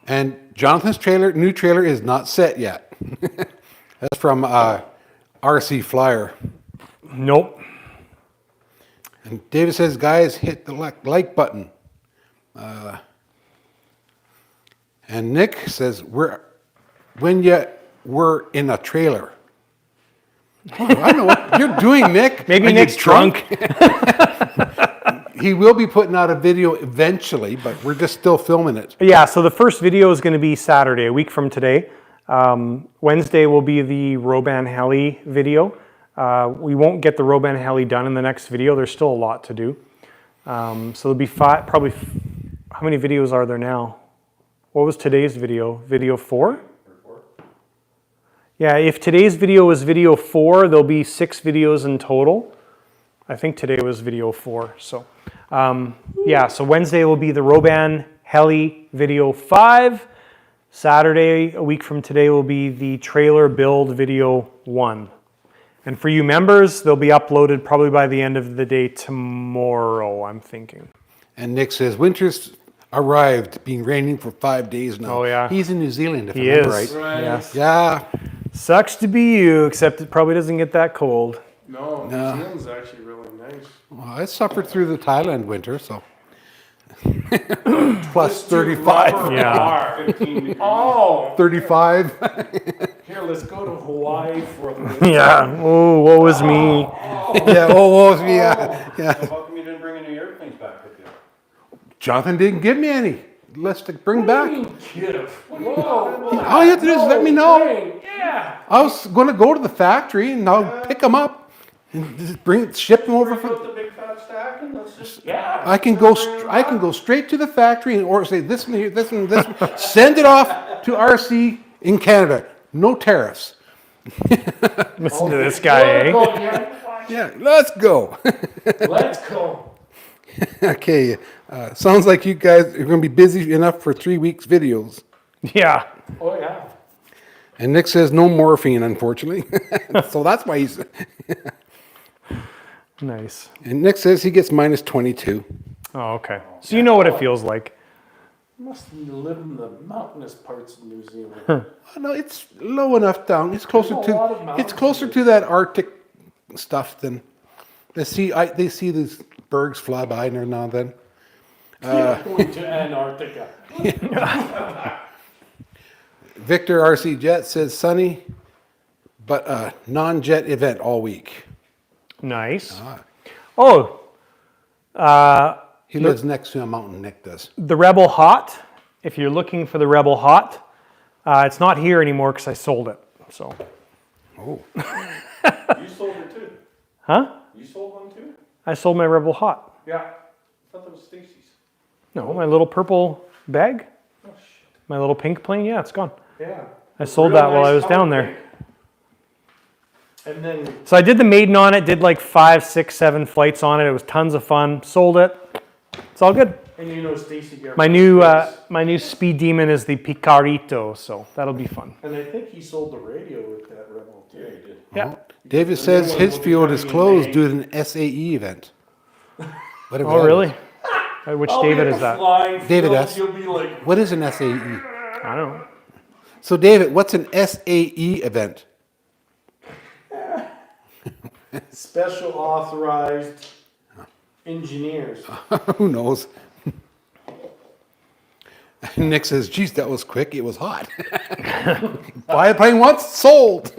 Speaker 3: And Jonathan's new trailer is not set yet. That's from RC Flyer.
Speaker 1: Nope.
Speaker 3: And David says, guys, hit the like button. And Nick says, we're in a trailer. Oh, I know what you're doing, Nick.
Speaker 1: Maybe
Speaker 3: Are you
Speaker 1: Nick's drunk.
Speaker 3: He will be putting out a video eventually, but we're just still filming it.
Speaker 1: Yeah, so the first video is going to be Saturday, a week from today. Wednesday will be the Roban Heli video. We won't get the Roban Heli done in the next video. There's still a lot to do. So there'll be probably, how many videos are there now? What was today's video? Video 4? Yeah, if today's video was video 4, there'll be 6 videos in total. I think today was video 4. So yeah, so Wednesday will be the Roban Heli video 5. Saturday, a week from today, will be the trailer build video 1. And for you members, they'll be uploaded probably by the end of the day tomorrow, I'm thinking.
Speaker 3: And Nick says, winter's arrived, been raining for 5 days now.
Speaker 1: Oh, yeah.
Speaker 3: He's in New Zealand, if I
Speaker 1: He
Speaker 3: remember
Speaker 1: is.
Speaker 3: right.
Speaker 1: Yes.
Speaker 3: Yeah.
Speaker 1: Sucks to be you, except it probably doesn't get that cold.
Speaker 2: No,
Speaker 3: No.
Speaker 2: New Zealand's actually really nice.
Speaker 3: Well, I suffered through the Thailand winter, so. Plus 35.
Speaker 1: Yeah.
Speaker 5: 15 degrees.
Speaker 2: Oh,
Speaker 3: 35.
Speaker 2: here, let's go to Hawaii for the
Speaker 1: Yeah. Oh, woe is me.
Speaker 3: Yeah, oh, yeah.
Speaker 5: So how come you didn't bring any airplanes back with you?
Speaker 3: Jonathan didn't give me any. list to bring back.
Speaker 2: Whoa.
Speaker 3: All you have to do is let me know.
Speaker 2: Yeah.
Speaker 3: I was going to go to the factory and I'll pick them up and just ship them over.
Speaker 2: Bring out the big fat stack and let's just, yeah.
Speaker 3: I can go straight to the factory and or say this one here, this one, this one. Send it off to RC in Canada. No tariffs.
Speaker 1: Listen to this guy, eh?
Speaker 3: Yeah, let's go.
Speaker 2: Let's go.
Speaker 3: Okay, sounds like you guys are going to be busy enough for 3 weeks videos.
Speaker 1: Yeah.
Speaker 2: Oh, yeah.
Speaker 3: And Nick says no morphine, unfortunately. So that's why he's.
Speaker 1: Nice.
Speaker 3: And Nick says he gets minus 22.
Speaker 1: Oh, okay. So you know what it feels like.
Speaker 2: Must live in the mountainous parts of New Zealand.
Speaker 3: Oh, no, it's low enough down. It's closer
Speaker 2: There's a lot of
Speaker 3: to.
Speaker 2: mountains
Speaker 3: It's closer to that Arctic stuff than. They see these bergs fly by every now and then.
Speaker 2: Going to Antarctica.
Speaker 3: Victor RC Jet says sunny, but a non-jet event all week.
Speaker 1: Nice. Oh,
Speaker 3: He lives next to a mountain, Nick does.
Speaker 1: the Rebel Hot. If you're looking for the Rebel Hot, it's not here anymore because I sold it. So.
Speaker 3: Oh.
Speaker 5: You sold it too?
Speaker 1: Huh?
Speaker 5: You sold one too?
Speaker 1: I sold my Rebel Hot.
Speaker 2: Yeah.
Speaker 5: I thought that was Stacy's.
Speaker 1: No, my little purple bag.
Speaker 5: Oh shit.
Speaker 1: My little pink plane. Yeah, it's gone.
Speaker 2: Yeah.
Speaker 1: I sold
Speaker 2: Real
Speaker 1: that while
Speaker 2: nice
Speaker 1: I was down
Speaker 2: color
Speaker 1: there.
Speaker 2: pink. And then,
Speaker 1: So I did the maiden on it, did like 5, 6, 7 flights on it. It was tons of fun. Sold it. It's all good.
Speaker 2: and you know Stacy Garrett.
Speaker 1: My new speed demon is the Picarito, so that'll be fun.
Speaker 2: And I think he sold the radio with that Rebel too.
Speaker 5: Yeah, he did.
Speaker 1: Yeah.
Speaker 3: David says his field is closed due to an SAE event. Whatever
Speaker 1: Oh,
Speaker 3: that
Speaker 1: really?
Speaker 3: is.
Speaker 1: Which David is that?
Speaker 3: David S.
Speaker 2: You'll be like,
Speaker 3: What is an SAE?
Speaker 1: I don't know.
Speaker 3: So, David, what's an SAE event?
Speaker 2: special authorized engineers.
Speaker 3: Who knows? Nick says, geez, that was quick. It was hot. Buy a plane once, sold.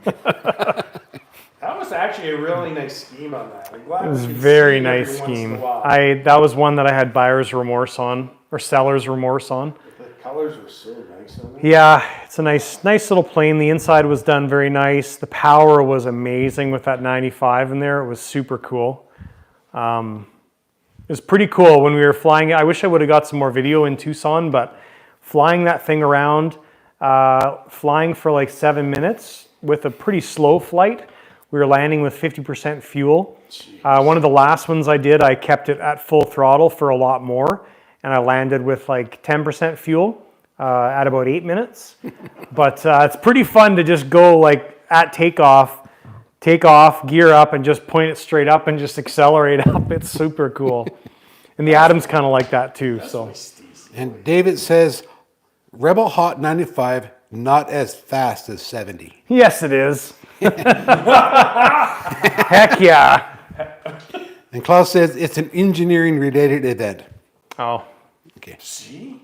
Speaker 2: That was actually a really nice scheme on that. I'm glad
Speaker 1: It was
Speaker 2: we
Speaker 1: a
Speaker 2: could
Speaker 1: very
Speaker 2: see it every
Speaker 1: nice
Speaker 2: once in a
Speaker 1: scheme.
Speaker 2: while.
Speaker 1: That was one that I had buyer's remorse on, or seller's remorse on.
Speaker 2: The colors were so nice on it.
Speaker 1: Yeah, it's a nice little plane. The inside was done very nice. The power was amazing with that 95 in there. It was super cool. It was pretty cool when we were flying it. I wish I would have got some more video in Tucson, but flying that thing around, flying for like 7 minutes with a pretty slow flight. We were landing with 50% fuel. One of the last ones I did, I kept it at full throttle for a lot more, and I landed with like 10% fuel at about 8 minutes. But it's pretty fun to just go like at takeoff, gear up, and just point it straight up and just accelerate up. It's super cool. And the Atom's kind of like that too. So
Speaker 3: And David says, Rebel Hot 95, not as fast as 70.
Speaker 1: yes, it is. Heck yeah.
Speaker 3: And Klaus says, it's an engineering related event.
Speaker 1: Oh,
Speaker 3: Okay.
Speaker 2: See?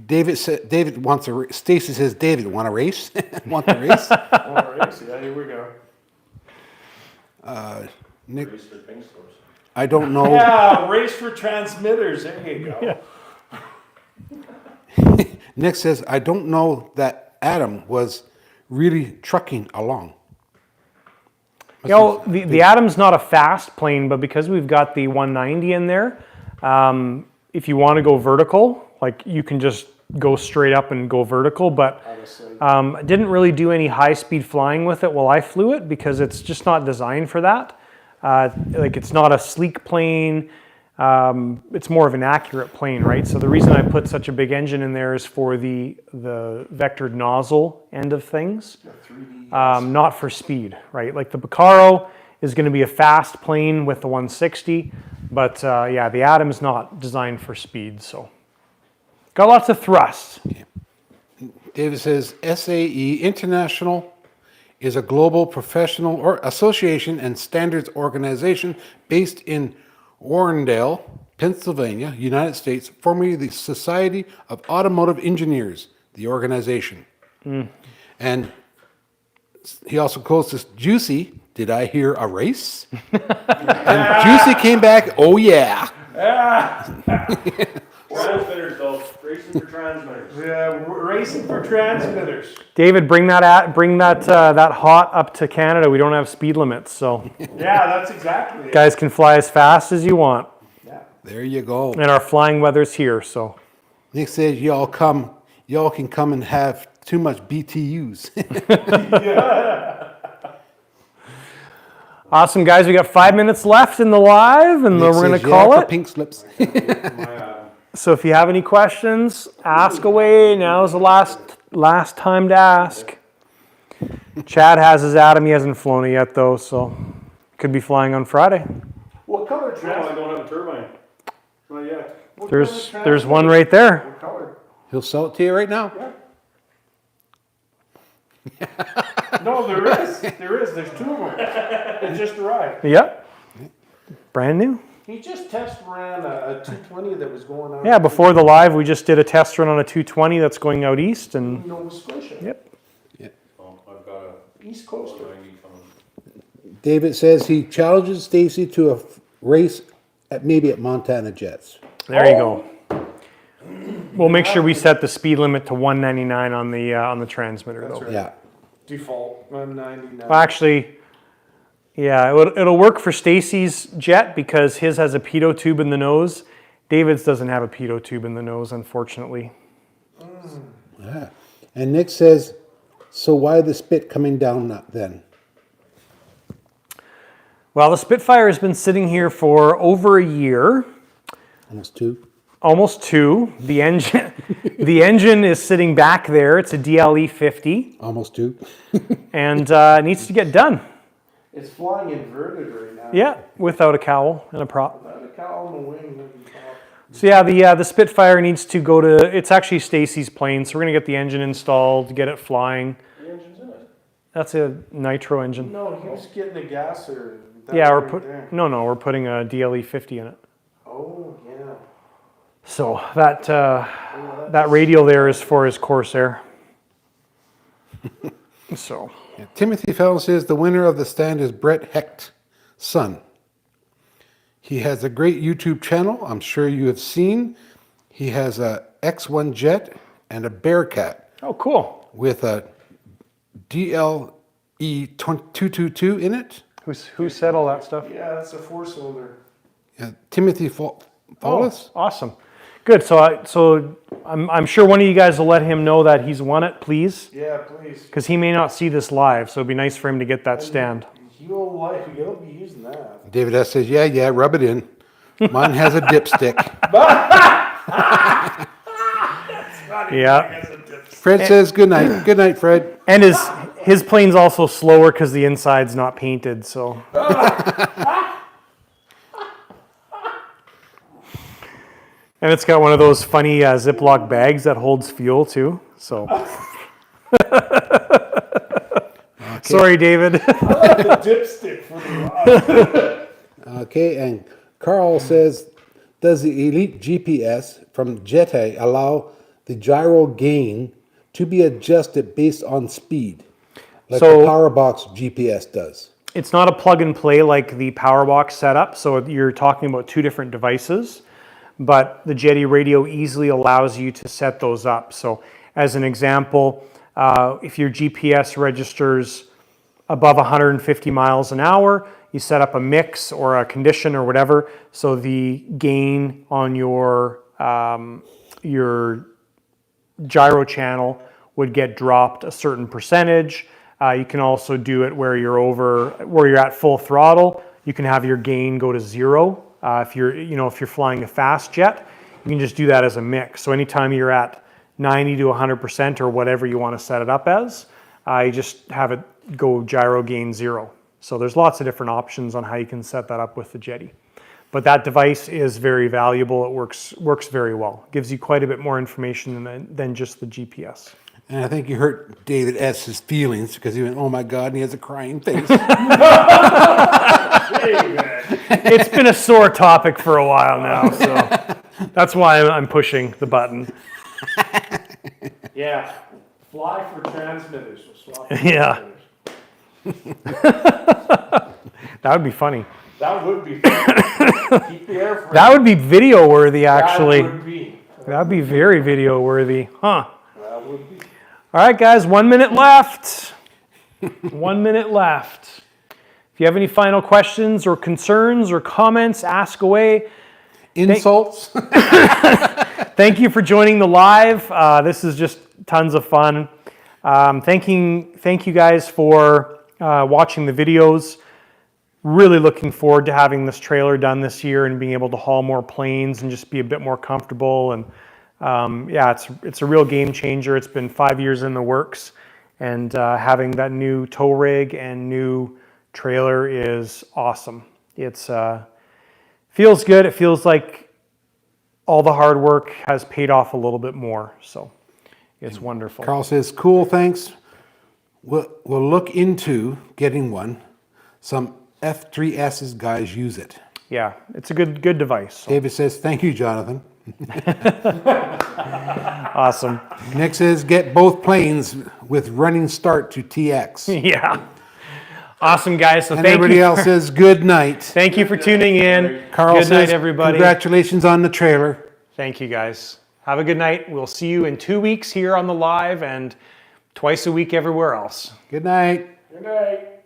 Speaker 3: David wants a race. Stacy says, David, want a race? Want the race?
Speaker 2: All right, so yeah, here we go.
Speaker 3: Nick,
Speaker 5: Race for pink stores.
Speaker 3: I don't know.
Speaker 2: Yeah, race for transmitters. There you go.
Speaker 1: Yeah.
Speaker 3: Nick says, I don't know that Atom was really trucking along.
Speaker 1: you know, the Atom's not a fast plane, but because we've got the 190 in there, if you want to go vertical, like you can just go straight up and go vertical, but I didn't really do any high-speed flying with it while I flew it because it's just not designed for that. Like it's not a sleek plane. It's more of an accurate plane, right? So the reason I put such a big engine in there is for the vectored nozzle end of things, not for speed, right? Like the Picaro is going to be a fast plane with the 160, but yeah, the Atom is not designed for speed, so got lots of thrust.
Speaker 3: David says, SAE International is a global professional or association and standards organization based in Warrendale, Pennsylvania, United States, formerly the Society of Automotive Engineers, the organization. And he also quotes this, Juicy, did I hear a race? And Juicy came back, oh yeah.
Speaker 5: Transmitters though, racing for transmitters.
Speaker 2: Yeah, we're racing for transmitters.
Speaker 1: David, bring that hot up to Canada. We don't have speed limits, so
Speaker 2: Yeah, that's exactly it.
Speaker 1: guys can fly as fast as you want.
Speaker 2: Yeah.
Speaker 3: There you go.
Speaker 1: And our flying weather's here, so.
Speaker 3: Nick says y'all can come and have too much BTUs.
Speaker 1: Awesome, guys. We got 5 minutes left in the live, and then
Speaker 3: Nick
Speaker 1: we're going
Speaker 3: says,
Speaker 1: to call
Speaker 3: for
Speaker 1: it.
Speaker 3: pink slips.
Speaker 1: So if you have any questions, ask away. Now's the last time to ask. Chad has his Atom. He hasn't flown it yet, though, so could be flying on Friday.
Speaker 2: What color
Speaker 5: No, I
Speaker 2: transmitter?
Speaker 5: don't have a turbine. Not yet.
Speaker 1: There's one right there.
Speaker 2: What color?
Speaker 3: He'll sell it to you right now.
Speaker 2: No, there is. There is. There's two of them. It just arrived.
Speaker 1: Yep. Brand new.
Speaker 2: He just test ran a 220 that was going out.
Speaker 1: Yeah, before the live, we just did a test run on a 220 that's going out east, and
Speaker 2: Nova Scotia.
Speaker 1: yep.
Speaker 5: Oh, I've got a
Speaker 2: East Coast.
Speaker 5: 90 coming.
Speaker 3: David says he challenges Stacy to a race maybe at Montana Jets.
Speaker 1: There you go. We'll make sure we set the speed limit to 199 on the transmitter,
Speaker 2: That's
Speaker 1: though.
Speaker 2: right.
Speaker 3: Yeah.
Speaker 2: Default 199.
Speaker 1: Well, actually, yeah, it'll work for Stacy's jet because his has a pitot tube in the nose. David's doesn't have a pitot tube in the nose, unfortunately.
Speaker 3: Yeah. And Nick says, so why the spit coming down then?
Speaker 1: Well, the Spitfire has been sitting here for over a year,
Speaker 3: Almost two.
Speaker 1: almost two. The engine is sitting back there. It's a DLE 50,
Speaker 3: Almost two.
Speaker 1: and needs to get done.
Speaker 2: It's flying inverted right now.
Speaker 1: Yeah, without a cowl and a prop.
Speaker 2: Without a cowl and a wing. and top.
Speaker 1: So yeah, the Spitfire needs to go to. It's actually Stacy's plane, so we're gonna get the engine installed, get it flying.
Speaker 5: The engine's in it.
Speaker 1: That's a nitro engine.
Speaker 2: No, he was getting a gasser. That
Speaker 1: Yeah,
Speaker 2: right there.
Speaker 1: we're putting a DLE 50 in it.
Speaker 2: Oh, yeah.
Speaker 1: So that radial there is for his Corsair. So
Speaker 3: Yeah. Timothy Fallon says the winner of the stand is Brett Hecht's son. He has a great YouTube channel. I'm sure you have seen. He has a X1 jet and a Bearcat
Speaker 1: oh cool.
Speaker 3: with a DLE 222 in it.
Speaker 1: Who said all that stuff?
Speaker 2: Yeah, that's a four-cylinder.
Speaker 3: Timothy Fallon.
Speaker 1: Awesome. Good. So I'm sure one of you guys will let him know that he's won it, please,
Speaker 2: Yeah, please.
Speaker 1: because he may not see this live. So it'd be nice for him to get that stand.
Speaker 2: He'll be using that.
Speaker 3: David S. says, yeah, rub it in. Mine has a dipstick.
Speaker 1: Yeah.
Speaker 3: Fred says, good night. Good night, Fred.
Speaker 1: And his plane's also slower because the inside's not painted. So. And it's got one of those funny Ziploc bags that holds fuel too. So. Sorry, David.
Speaker 2: The dipstick for the rod.
Speaker 3: Okay, and Carl says, does the Elite GPS from Jeti allow the gyro gain to be adjusted based on speed, like
Speaker 1: So-
Speaker 3: the Powerbox GPS does?
Speaker 1: It's not a plug and play like the Powerbox setup. So you're talking about two different devices, but the Jetty radio easily allows you to set those up. So as an example, if your GPS registers above 150 miles an hour, you set up a mix or a condition or whatever. So the gain on your gyro channel would get dropped a certain percentage. You can also do it where you're at full throttle. You can have your gain go to zero. If you're flying a fast jet, you can just do that as a mix. So anytime you're at 90 to 100% or whatever you want to set it up as, you just have it go gyro gain zero. So there's lots of different options on how you can set that up with the Jetty. But that device is very valuable. It works very well. It gives you quite a bit more information than just the GPS.
Speaker 3: And I think you hurt David S.'s feelings because he went, oh my God, and he has a crying face.
Speaker 1: It's been a sore topic for a while now, so that's why I'm pushing the button.
Speaker 2: Yeah. Fly for transmitters. We'll swap
Speaker 1: Yeah.
Speaker 2: transmitters.
Speaker 1: That would be funny.
Speaker 2: That would be fun. Keep the airframe.
Speaker 1: That would be video worthy, actually.
Speaker 2: That would be.
Speaker 1: That'd be very video worthy, huh?
Speaker 5: That would be.
Speaker 1: All right, guys, 1 minute left. 1 minute left. If you have any final questions or concerns or comments, ask away.
Speaker 3: Insults?
Speaker 1: Thank you for joining the live. This is just tons of fun. Thank you guys for watching the videos. Really looking forward to having this trailer done this year and being able to haul more planes and just be a bit more comfortable. And yeah, it's a real game changer. It's been 5 years in the works, and having that new tow rig and new trailer is awesome. It's feels good. It feels like all the hard work has paid off a little bit more. So it's wonderful.
Speaker 3: Carl says, cool, thanks. We'll look into getting one. Some F3S's guys use it.
Speaker 1: Yeah, it's a good device. So.
Speaker 3: David says, thank you, Jonathan.
Speaker 1: Awesome.
Speaker 3: Nick says, get both planes with running start to TX.
Speaker 1: Yeah. Awesome, guys. So
Speaker 3: And
Speaker 1: thank
Speaker 3: everybody
Speaker 1: you.
Speaker 3: else says, good night.
Speaker 1: Thank you for tuning in.
Speaker 3: Carl
Speaker 1: Good
Speaker 3: says,
Speaker 1: night, everybody.
Speaker 3: congratulations on the trailer.
Speaker 1: Thank you, guys. Have a good night. We'll see you in 2 weeks here on the live and twice a week everywhere else.
Speaker 3: Good night.
Speaker 5: Good night.